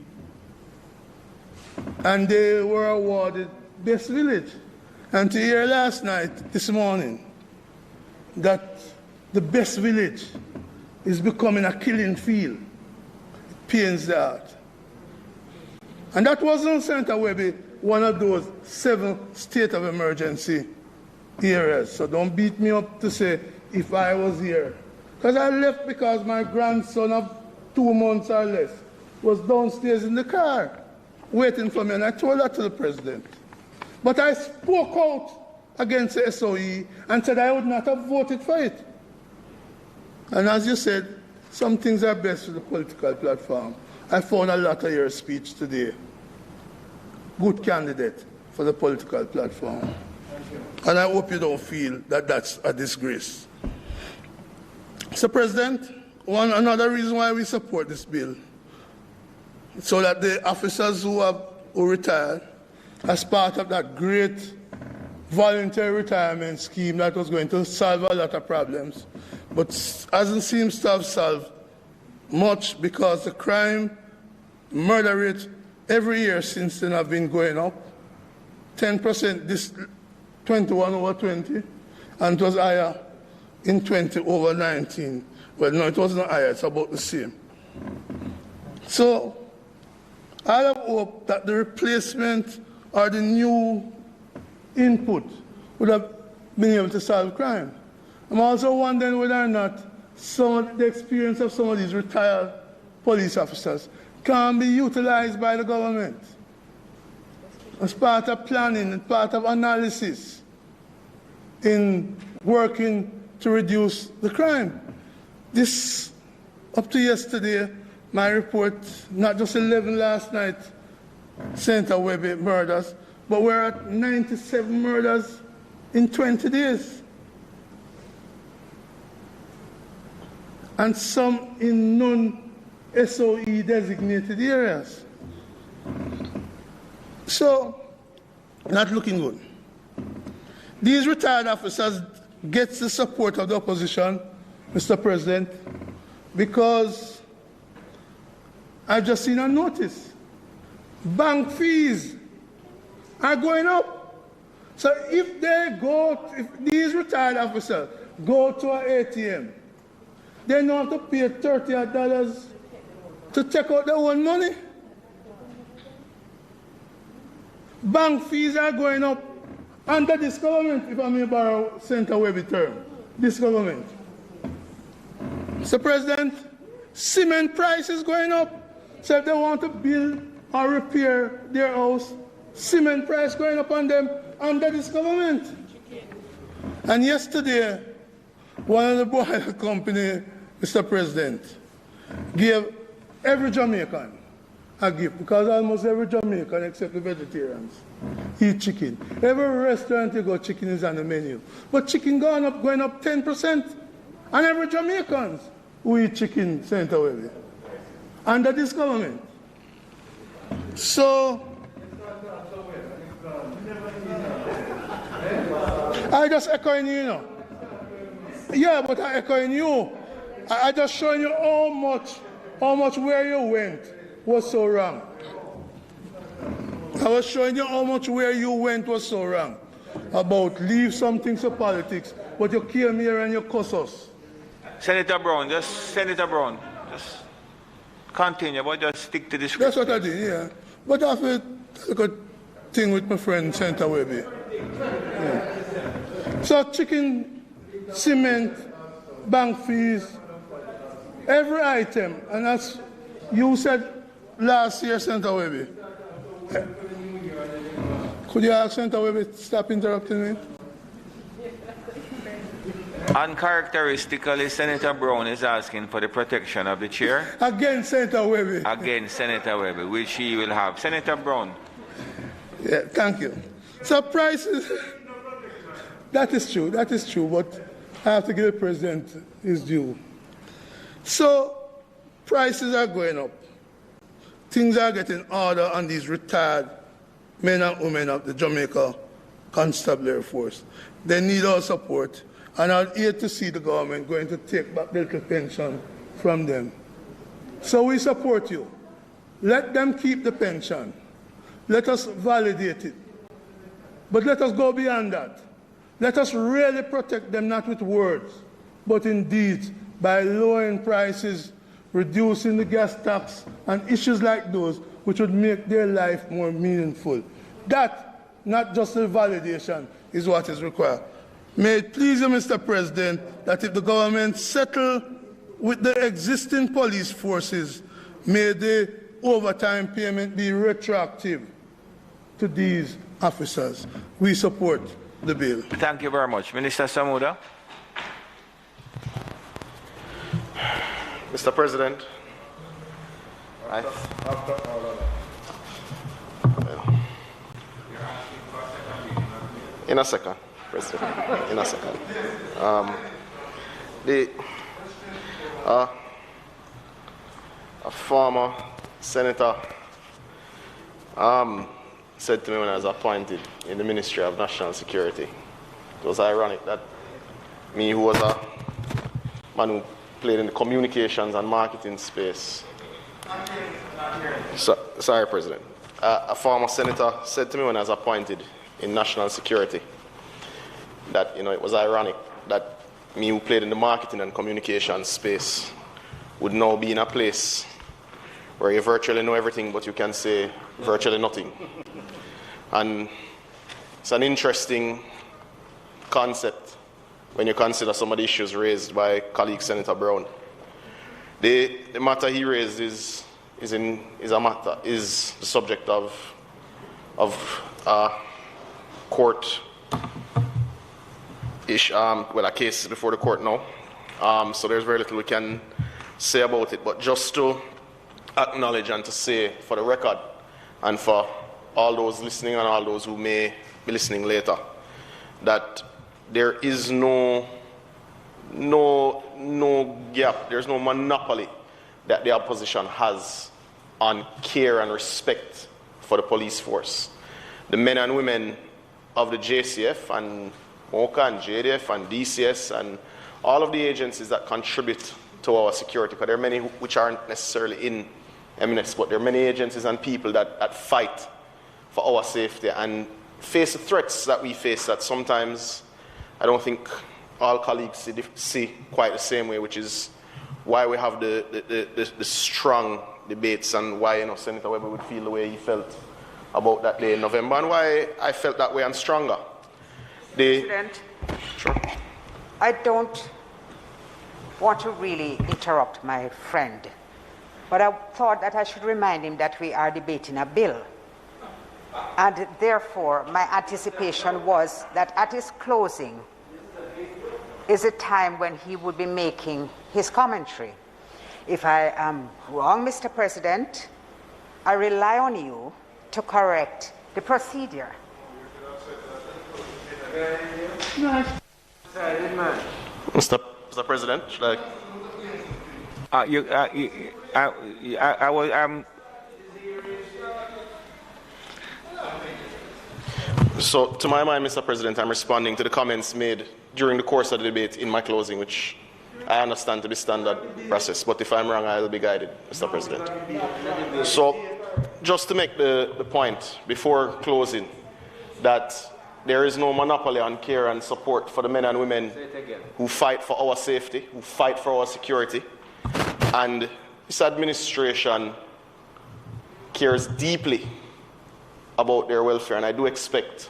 Speaker 7: And they were awarded Best Village. And to hear this morning, that the Best Village is becoming a killing field, it pains the heart. And that wasn't, Senator Webby, one of those 7 state of emergency areas. So don't beat me up to say if I was here. Because I left because my grandson of 2 months or less was downstairs in the car waiting for me, and I told that to the president. But I spoke out against the SOE and said I would not have voted for it. And as you said, some things are best for the political platform. I found a lot of your speech today. Good candidate for the political platform. And I hope you don't feel that that's a disgrace. Mr. President, another reason why we support this bill, so that the officers who retired, as part of that great voluntary retirement scheme that was going to solve a lot of problems, but hasn't seemed to have solved much because the crime, murder rate every year since then have been going up. 10% this 21 over 20, and it was higher in 20 over 19. Well, no, it wasn't higher, it's about the same. So I have hope that the replacement or the new input would have been able to solve crime. I'm also wondering whether or not the experience of some of these retired police officers can be utilized by the government as part of planning and part of analysis in working to reduce the crime. This, up to yesterday, my report, not just 11 last night, Senator Webby murders, but we're at 97 murders in 20 days. And some in non-SOE designated areas. So, not looking good. These retired officers get the support of the opposition, Mr. President, because I've just seen a notice. Bank fees are going up. So if these retired officers go to an ATM, they don't have to pay $30 to take out their own money. Bank fees are going up under this government, if I may borrow Senator Webby's term. This government. Mr. President, cement price is going up. So if they want to build or repair their house, cement price going up on them under this government. And yesterday, one of the boiler company, Mr. President, gave every Jamaican a gift, because almost every Jamaican, except the vegetarians, eat chicken. Every restaurant you go, chicken is on the menu. But chicken going up 10%. And every Jamaican who eat chicken, Senator Webby, under this government. So, I just echoing you, you know. Yeah, but I echoing you. I just showing you how much where you went was so wrong. I was showing you how much where you went was so wrong. About leave some things to politics, but you came here and you cuss us.
Speaker 2: Senator Brown, just continue, but just stick to the script.
Speaker 7: That's what I did, yeah. But I have a good thing with my friend Senator Webby. Yeah. So chicken, cement, bank fees, every item, and as you said last year, Senator Webby. Could you ask Senator Webby to stop interrupting me?
Speaker 2: Uncharacteristically, Senator Brown is asking for the protection of the chair.
Speaker 7: Again, Senator Webby.
Speaker 2: Again, Senator Webby, which he will have. Senator Brown.
Speaker 7: Yeah, thank you. So prices, that is true, but I have to give the President his due. So prices are going up. Things are getting harder on these retired men and women of the Jamaica Constabulary Force. They need our support. And I'd hate to see the government going to take back the little pension from them. So we support you. Let them keep the pension. Let us validate it. But let us go beyond that. Let us really protect them, not with words, but in deeds, by lowering prices, reducing the gas tax, and issues like those which would make their life more meaningful. That, not just the validation, is what is required. May it please you, Mr. President, that if the government settle with the existing police forces, may the overtime payment be retroactive to these officers. We support the bill.
Speaker 2: Thank you very much. Minister Samuda.
Speaker 8: Mr. President, in a second, President, in a second. A former senator said to me when I was appointed in the Ministry of National Security, it was ironic that me, who was a man who played in the communications and marketing space. Sorry, President. A former senator said to me when I was appointed in national security that, it was ironic that me, who played in the marketing and communications space, would now be in a place where you virtually know everything, but you can say virtually nothing. And It's an interesting concept when you consider some of the issues raised by colleague Senator Brown. The matter he raised is the subject of court a case before the court now. So there's very little we can say about it, but just to acknowledge and to say for the record and for all those listening and all those who may be listening later, that there is no gap, there's no monopoly that the opposition has on care and respect for the police force. The men and women of the JCF and MOCA and JDF and DCS and all of the agencies that contribute to our security, because there are many which aren't necessarily in MNS, but there are many agencies and people that fight for our safety and face the threats that we face that sometimes I don't think all colleagues see quite the same way, which is why we have the strong debates and why Senator Webber would feel the way he felt about that day in November and why I felt that way and stronger.
Speaker 9: President,
Speaker 8: sure.
Speaker 9: I don't want to really interrupt my friend, but I thought that I should remind him that we are debating a bill. And therefore, my anticipation was that at his closing is a time when he would be making his commentary. If I am wrong, Mr. President, I rely on you to correct the procedure.
Speaker 8: Mr. President, should So, to my mind, Mr. President, I'm responding to the comments made during the course of the debate in my closing, which I understand to be standard process. But if I'm wrong, I will be guided, Mr. President. So, just to make the point before closing, that there is no monopoly on care and support for the men and women who fight for our safety, who fight for our security. And this administration cares deeply about their welfare, and I do expect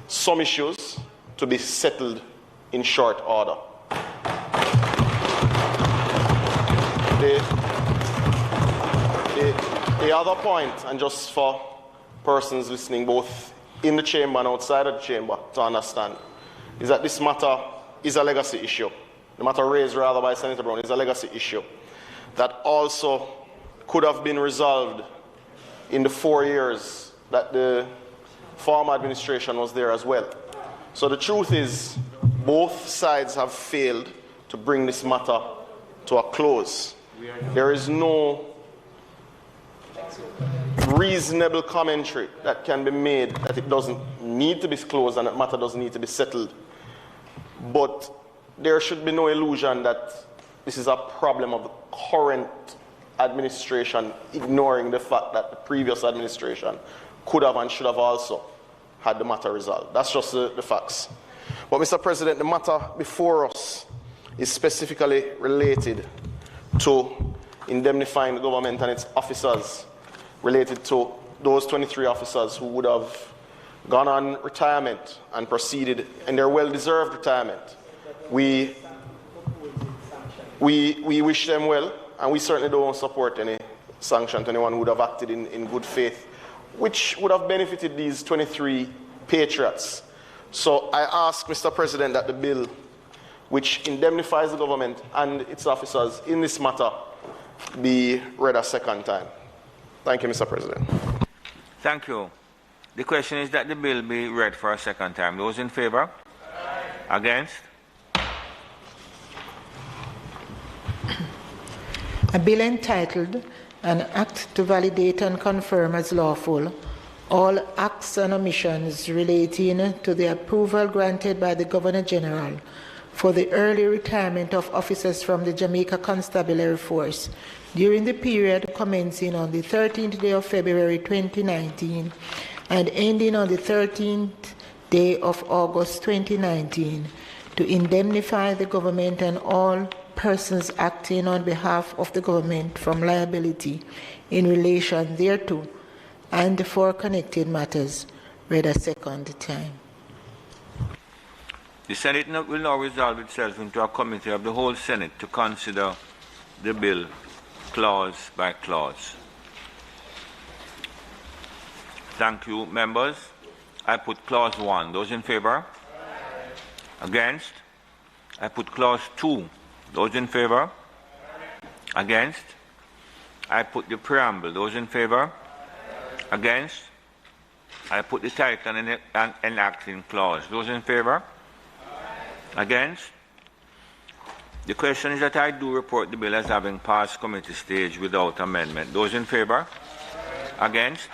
Speaker 8: some issues to be settled in short order. The other point, and just for persons listening both in the chamber and outside of the chamber to understand, is that this matter is a legacy issue. The matter raised rather by Senator Brown is a legacy issue that also could have been resolved in the 4 years that the former administration was there as well. So the truth is, both sides have failed to bring this matter to a close. There is no reasonable commentary that can be made that it doesn't need to be closed and that matter doesn't need to be settled. But there should be no illusion that this is a problem of the current administration ignoring the fact that the previous administration could have and should have also had the matter resolved. That's just the facts. But Mr. President, the matter before us is specifically related to indemnifying the government and its officers, related to those 23 officers who would have gone on retirement and proceeded in their well-deserved retirement. We wish them well, and we certainly don't support any sanction to anyone who would have acted in good faith, which would have benefited these 23 patriots. So I ask, Mr. President, that the bill which indemnifies the government and its officers in this matter be read a second time. Thank you, Mr. President.
Speaker 2: Thank you. The question is that the bill be read for a second time. Those in favor? Aye. Against?
Speaker 3: A bill entitled An Act to Validate and Confirm as Lawful all acts and omissions relating to the approval granted by the Governor General for the early retirement of officers from the Jamaica Constabulary Force during the period commencing on the 13th day of February 2019 and ending on the 13th day of August 2019 to indemnify the government and all persons acting on behalf of the government from liability in relation thereto and for connected matters, read a second time.
Speaker 2: The Senate will now resolve itself into a committee of the whole Senate to consider the bill clause by clause. Thank you, members. I put clause 1. Those in favor? Against? I put clause 2. Those in favor? Against? I put the preamble. Those in favor? Against? I put the title and enacting clause. Those in favor? Against? The question is that I do report the bill as having passed committee stage without amendment. Those in favor? Against?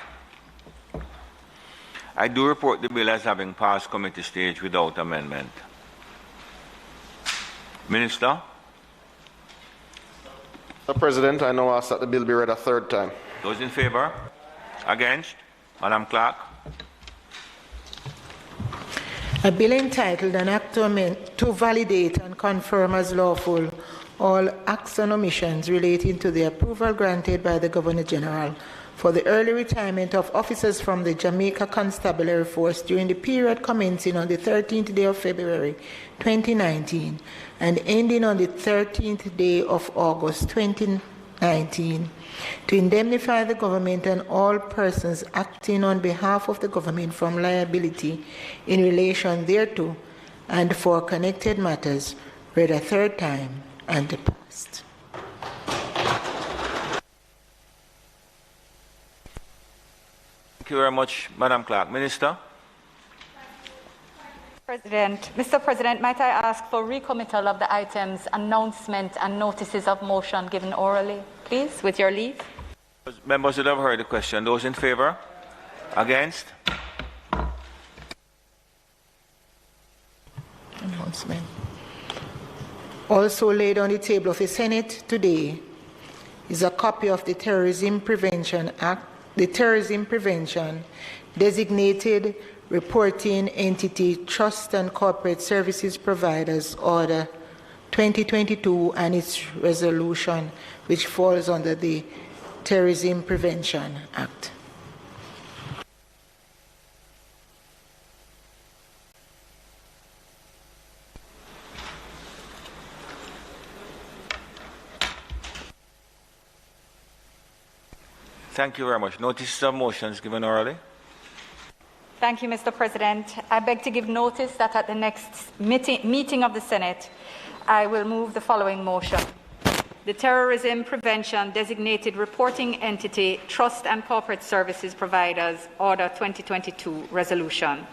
Speaker 2: I do report the bill as having passed committee stage without amendment. Minister?
Speaker 8: Mr. President, I now ask that the bill be read a third time.
Speaker 2: Those in favor? Against? Madam Clerk?
Speaker 3: A bill entitled An Act to validate and confirm as lawful all acts and omissions relating to the approval granted by the Governor General for the early retirement of officers from the Jamaica Constabulary Force during the period commencing on the 13th day of February 2019 and ending on the 13th day of August 2019, to indemnify the government and all persons acting on behalf of the government from liability in relation thereto and for connected matters, read a third time and passed.
Speaker 2: Thank you very much, Madam Clerk. Minister?
Speaker 5: Mr. President, might I ask for recommittal of the items, announcement and notices of motion given orally, please, with your leave?
Speaker 2: Members would have heard the question. Those in favor? Against?
Speaker 3: Announcement. Also laid on the table of the Senate today is a copy of the Terrorism Prevention Act, the Terrorism Prevention Designated Reporting Entity Trust and Corporate Services Providers Order 2022 and its resolution, which falls under the Terrorism Prevention Act.
Speaker 2: Thank you very much. Notices of motions given orally.
Speaker 5: Thank you, Mr. President. I beg to give notice that at the next meeting of the Senate, I will move the following motion. The Terrorism Prevention Designated Reporting Entity Trust and Corporate Services Providers Order 2022 Resolution.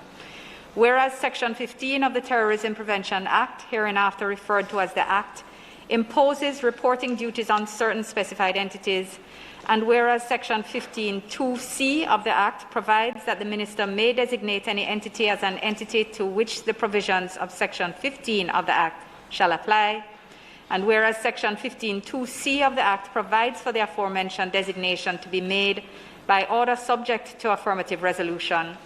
Speaker 5: Whereas Section 15 of the Terrorism Prevention Act, hereinafter referred to as the Act, imposes reporting duties on certain specified entities, and whereas Section 15(2)(c) of the Act provides that the Minister may designate any entity as an entity to which the provisions of Section 15 of the Act shall apply, and whereas Section 15(2)(c) of the Act provides for the aforementioned designation to be made by order subject to affirmative resolution,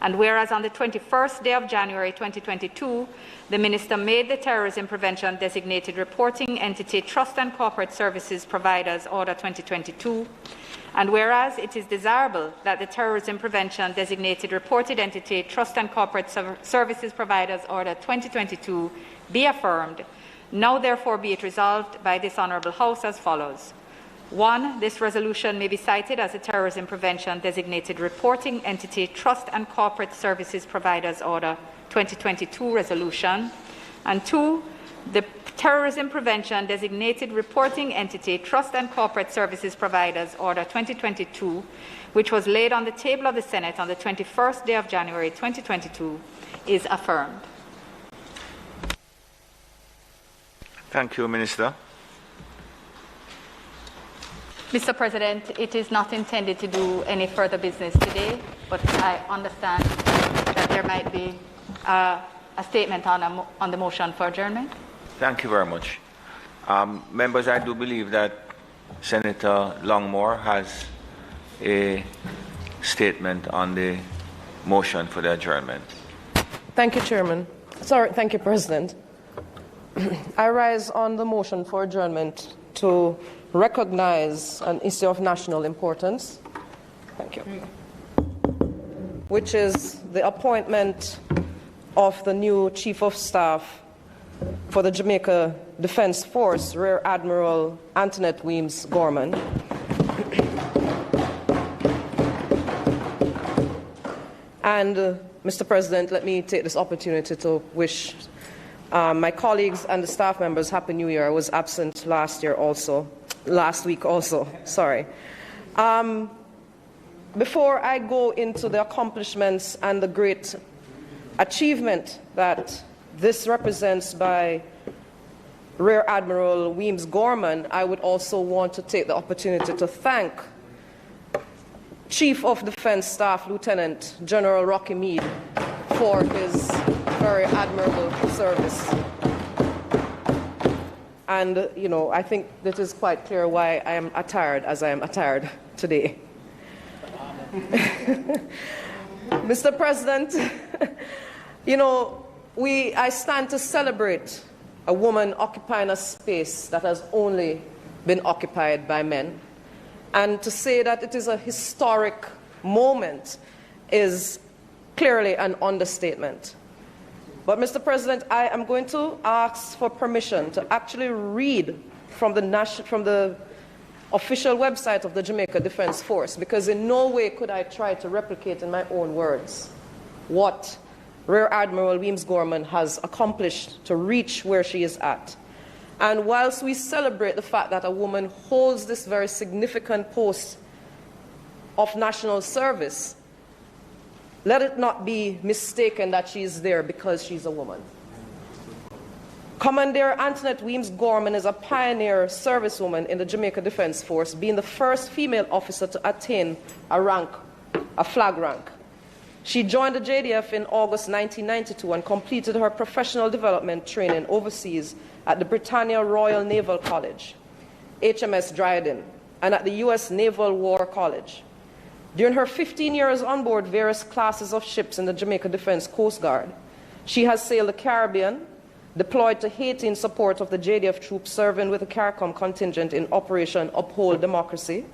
Speaker 5: and whereas on the 21st day of January 2022, the Minister made the Terrorism Prevention Designated Reporting Entity Trust and Corporate Services Providers Order 2022, and whereas it is desirable that the Terrorism Prevention Designated Reported Entity Trust and Corporate Services Providers Order 2022 be affirmed, now therefore be it resolved by this Honourable House as follows. 1. This resolution may be cited as a Terrorism Prevention Designated Reporting Entity Trust and Corporate Services Providers Order 2022 Resolution. And 2. The Terrorism Prevention Designated Reporting Entity Trust and Corporate Services Providers Order 2022, which was laid on the table of the Senate on the 21st day of January 2022, is affirmed.
Speaker 2: Thank you, Minister.
Speaker 5: Mr. President, it is not intended to do any further business today, but I understand that there might be a statement on the motion for adjournment.
Speaker 2: Thank you very much. Members, I do believe that Senator Longmore has a statement on the motion for the adjournment.
Speaker 12: Thank you, Chairman. Thank you, President. I rise on the motion for adjournment to recognize an issue of national importance, thank you, which is the appointment of the new Chief of Staff for the Jamaica Defense Force, Rear Admiral Antoinette Weems Gorman. And, Mr. President, let me take this opportunity to wish my colleagues and the staff members Happy New Year. I was absent last week also, sorry. Before I go into the accomplishments and the great achievement that this represents by Rear Admiral Weems Gorman, I would also want to take the opportunity to thank Chief of Defense Staff Lieutenant General Rocky Meade for his very admirable service. And, you know, I think that is quite clear why I am attired as I am attired today. Mr. President, you know, I stand to celebrate a woman occupying a space that has only been occupied by men. And to say that it is a historic moment is clearly an understatement. But, Mr. President, I am going to ask for permission to actually read from the official website of the Jamaica Defense Force, because in no way could I try to replicate in my own words what Rear Admiral Weems Gorman has accomplished to reach where she is at. And whilst we celebrate the fact that a woman holds this very significant post of national service, let it not be mistaken that she is there because she's a woman. Commander Antoinette Weems Gorman is a pioneer servicewoman in the Jamaica Defense Force, being the first female officer to attain a flag rank. She joined the JDF in August 1992 and completed her professional development training overseas at the Britannia Royal Naval College, HMS Dryden, and at the U.S. Naval War College. During her 15 years on board various classes of ships in the Jamaica Defense Coast Guard, she has sailed the Caribbean, deployed to Haiti in support of the JDF troops serving with the CARICOM contingent in Operation Uphold Democracy,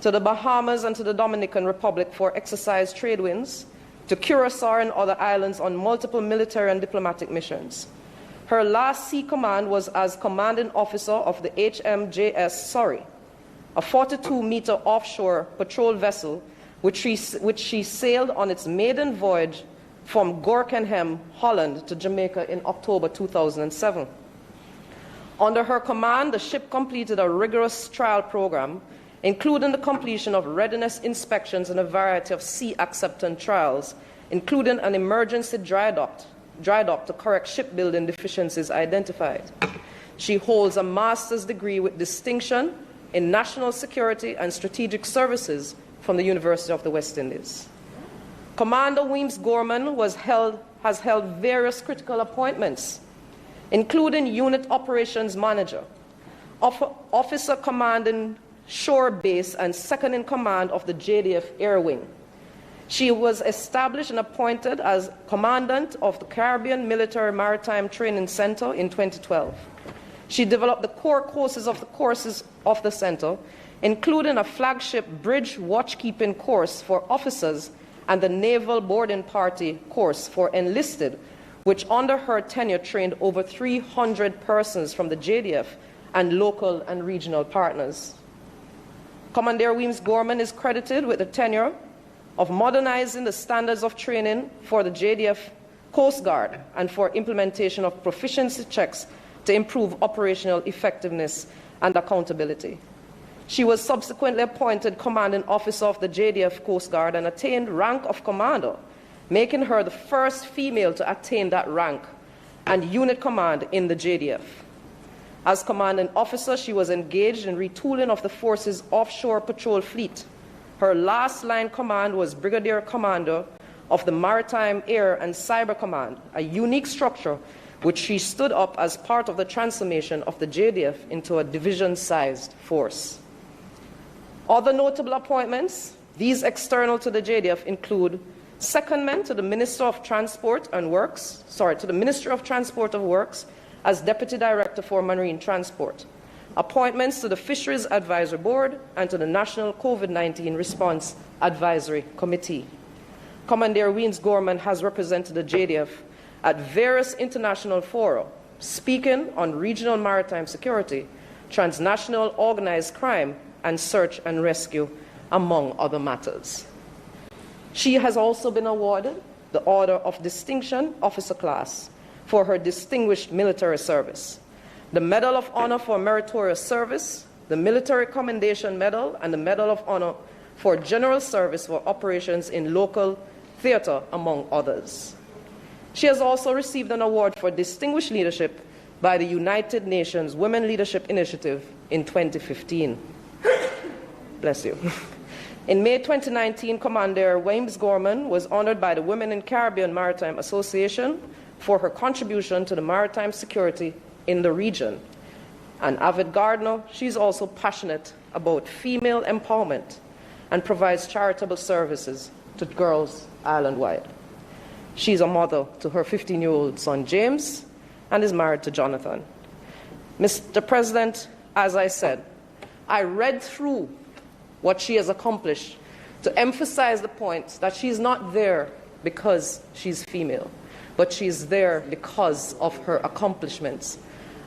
Speaker 12: to the Bahamas and to the Dominican Republic for exercise trade winds, to Curacao and other islands on multiple military and diplomatic missions. Her last sea command was as commanding officer of the HMJS Surrey, a 42-meter offshore patrol vessel which she sailed on its maiden voyage from Gorkenhem, Holland, to Jamaica in October 2007. Under her command, the ship completed a rigorous trial program, including the completion of readiness inspections and a variety of sea acceptance trials, including an emergency dry dock to correct shipbuilding deficiencies identified. She holds a master's degree with distinction in national security and strategic services from the University of the West Indies. Commander Weems Gorman has held various critical appointments, including Unit Operations Manager, Officer Commanding Shore Base, and Second in Command of the JDF Air Wing. She was established and appointed as Commandant of the Caribbean Military Maritime Training Center in 2012. She developed the core courses of the center, including a flagship bridge watchkeeping course for officers and the Naval Boarding Party course for enlisted, which under her tenure trained over 300 persons from the JDF and local and regional partners. Commander Weems Gorman is credited with the tenure of modernizing the standards of training for the JDF Coast Guard and for implementation of proficiency checks to improve operational effectiveness and accountability. She was subsequently appointed commanding officer of the JDF Coast Guard and attained rank of commander, making her the first female to attain that rank and unit command in the JDF. As commanding officer, she was engaged in retooling of the force's offshore patrol fleet. Her last line command was Brigadier Commander of the Maritime, Air, and Cyber Command, a unique structure which she stood up as part of the transformation of the JDF into a division-sized force. Other notable appointments, these external to the JDF, include secondment to the Ministry of Transport of Works as Deputy Director for Marine Transport, appointments to the Fisheries Advisory Board and to the National COVID-19 Response Advisory Committee. Commander Weems Gorman has represented the JDF at various international fora, speaking on regional maritime security, transnational organized crime, and search and rescue, among other matters. She has also been awarded the Order of Distinction Officer Class for her distinguished military service, the Medal of Honor for Meritorious Service, the Military Commendation Medal, and the Medal of Honor for General Service for operations in local theater, among others. She has also received an award for distinguished leadership by the United Nations Women Leadership Initiative in 2015. Bless you. In May 2019, Commander Weems Gorman was honored by the Women in Caribbean Maritime Association for her contribution to the maritime security in the region. An avid gardener, she's also passionate about female empowerment and provides charitable services to girls island-wide. She's a mother to her 15-year-old son, James, and is married to Jonathan. Mr. President, as I said, I read through what she has accomplished to emphasize the point that she's not there because she's female, but she's there because of her accomplishments.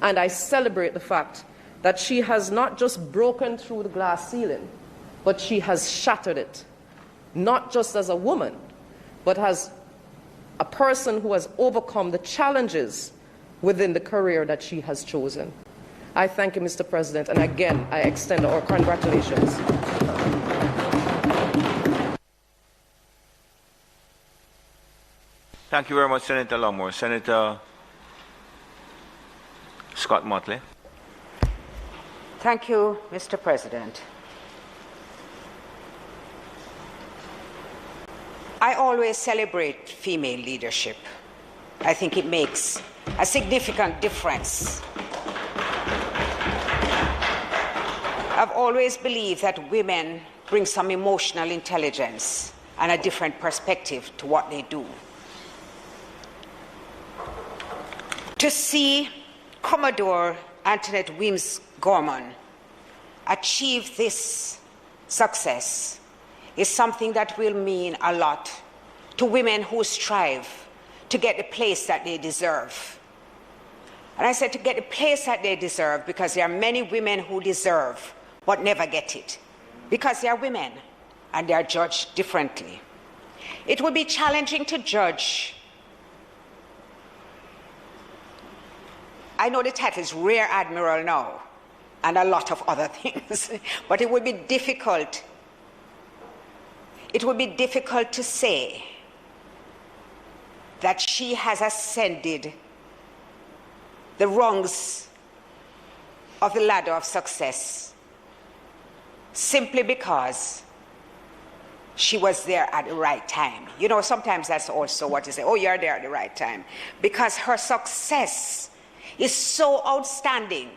Speaker 12: And I celebrate the fact that she has not just broken through the glass ceiling, but she has shattered it, not just as a woman, but as a person who has overcome the challenges within the career that she has chosen. I thank you, Mr. President, and again, I extend our congratulations.
Speaker 2: Thank you very much, Senator Longmore. Senator Scott Motley.
Speaker 9: Thank you, Mr. President. I always celebrate female leadership. I think it makes a significant difference. I've always believed that women bring some emotional intelligence and a different perspective to what they do. To see Commodore Antoinette Weems Gorman achieve this success is something that will mean a lot to women who strive to get the place that they deserve. And I said to get the place that they deserve because there are many women who deserve but never get it because they are women and they are judged differently. It would be challenging to judge. I know the title is Rear Admiral now and a lot of other things, but it would be difficult. It would be difficult to say that she has ascended the rungs of the ladder of success simply because she was there at the right time. You know, sometimes that's also what you say, oh, you're there at the right time. Because her success is so outstanding.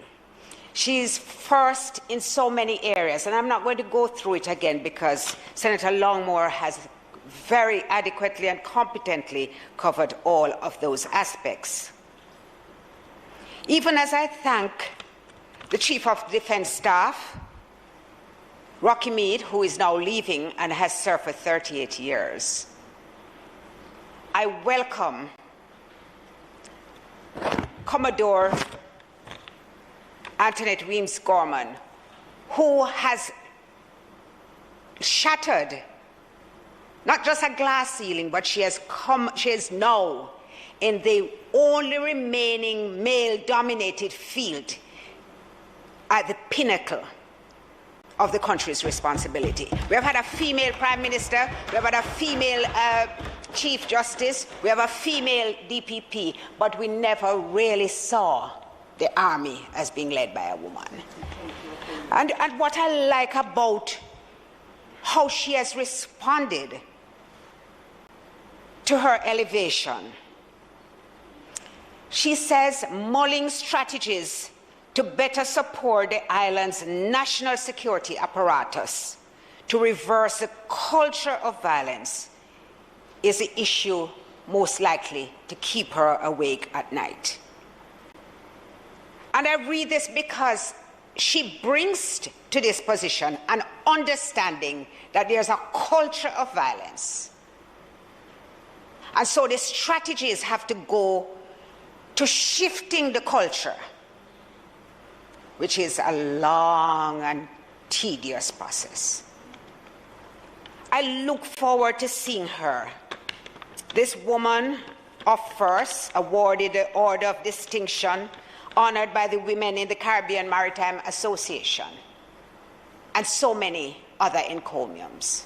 Speaker 9: She's first in so many areas, and I'm not going to go through it again because Senator Longmore has very adequately and competently covered all of those aspects. Even as I thank the Chief of Defense Staff, Rocky Meade, who is now leaving and has served for 38 years, I welcome Commodore Antoinette Weems Gorman, who has shattered not just a glass ceiling, but she is now in the only remaining male-dominated field at the pinnacle of the country's responsibility. We have had a female prime minister, we have had a female chief justice, we have a female DPP, but we never really saw the army as being led by a woman. And what I like about how she has responded to her elevation, she says mulling strategies to better support the island's national security apparatus to reverse the culture of violence is the issue most likely to keep her awake at night. And I read this because she brings to this position an understanding that there's a culture of violence. And so the strategies have to go to shifting the culture, which is a long and tedious process. I look forward to seeing her, this woman of first, awarded the Order of Distinction, honored by the Women in the Caribbean Maritime Association, and so many other encomiums.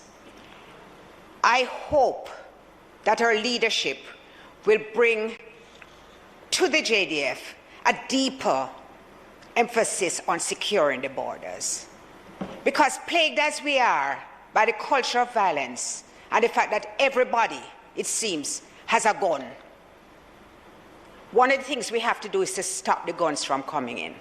Speaker 9: I hope that her leadership will bring to the JDF a deeper emphasis on securing the borders. Because plagued as we are by the culture of violence and the fact that everybody, it seems, has a gun, one of the things we have to do is to stop the guns from coming in.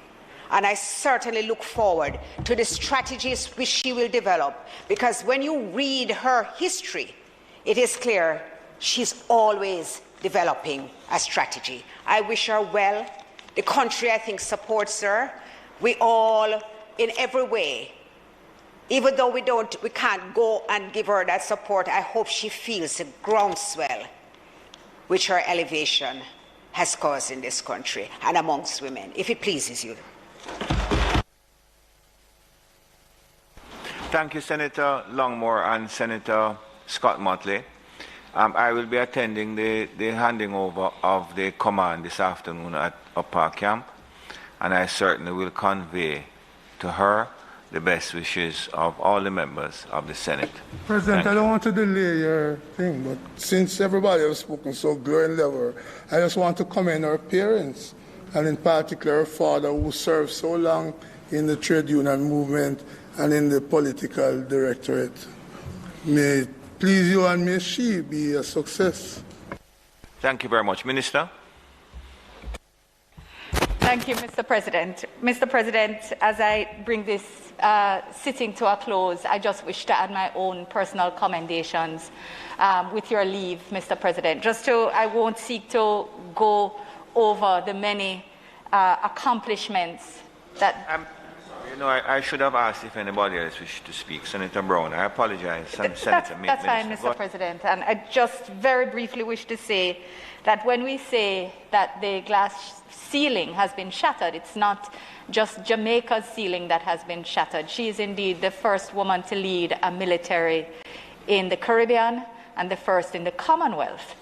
Speaker 9: And I certainly look forward to the strategies which she will develop, because when you read her history, it is clear she's always developing a strategy. I wish her well. The country, I think, supports her. We all, in every way, even though we can't go and give her that support, I hope she feels a groundswell which her elevation has caused in this country and amongst women, if it pleases you.
Speaker 2: Thank you, Senator Longmore and Senator Scott Motley. I will be attending the handing over of the command this afternoon at Upper Camp, and I certainly will convey to her the best wishes of all the members of the Senate.
Speaker 7: President, I don't want to delay your thing, but since everybody has spoken so glowing level, I just want to commend her parents, and in particular her father, who served so long in the trade union movement and in the political directorate. May it please you and may she be a success.
Speaker 2: Thank you very much. Minister.
Speaker 5: Thank you, Mr. President. Mr. President, as I bring this sitting to a close, I just wish to add my own personal commendations, with your leave, Mr. President. I won't seek to go over the many accomplishments that...
Speaker 2: You know, I should have asked if anybody else wished to speak. Senator Brown, I apologize.
Speaker 5: That's fine, Mr. President. And I just very briefly wish to say that when we say that the glass ceiling has been shattered, it's not just Jamaica's ceiling that has been shattered. She is indeed the first woman to lead a military in the Caribbean and the first in the Commonwealth,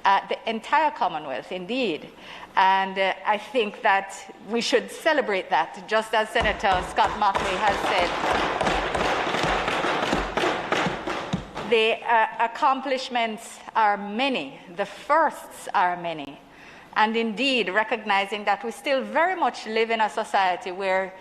Speaker 5: the entire Commonwealth, indeed. And I think that we should celebrate that, just as Senator Scott Motley has said. The accomplishments are many, the firsts are many, and indeed recognizing that we still very much live in a society where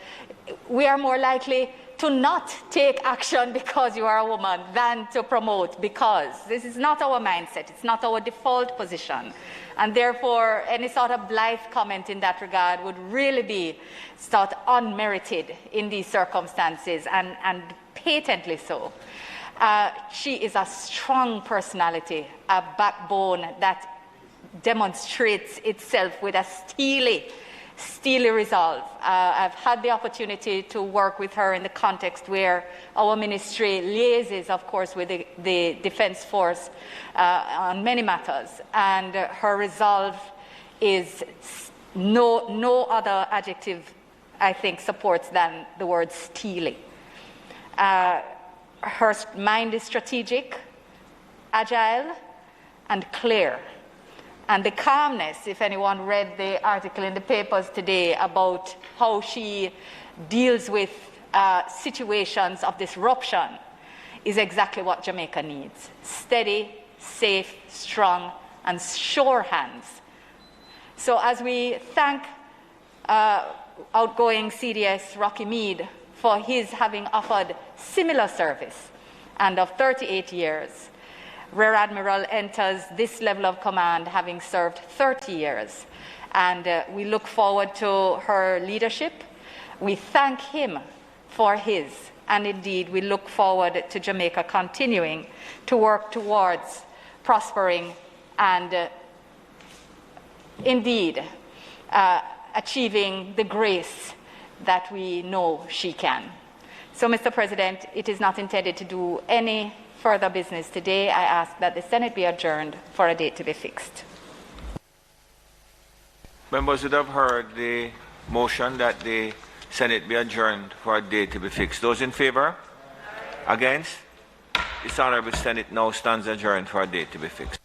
Speaker 5: we are more likely to not take action because you are a woman than to promote because. This is not our mindset, it's not our default position. And therefore, any sort of blithe comment in that regard would really be sort of unmerited in these circumstances, and patently so. She is a strong personality, a backbone that demonstrates itself with a steely resolve. I've had the opportunity to work with her in the context where our ministry liaises, of course, with the Defence Force on many matters, and her resolve is no other adjective, I think, supports than the word steely. Her mind is strategic, agile, and clear. And the calmness, if anyone read the article in the papers today about how she deals with situations of disruption, is exactly what Jamaica needs. Steady, safe, strong, and sure hands. So as we thank outgoing CDS Rocky Mead for his having offered similar service and of 38 years, Rear Admiral enters this level of command having served 30 years. And we look forward to her leadership. We thank him for his. And indeed, we look forward to Jamaica continuing to work towards prospering and indeed achieving the grace that we know she can. So, Mr. President, it is not intended to do any further business today, I ask that the Senate be adjourned for a date to be fixed.
Speaker 2: Members would have heard the motion that the Senate be adjourned for a date to be fixed. Those in favor? Against? This Honorable Senate now stands adjourned for a date to be fixed.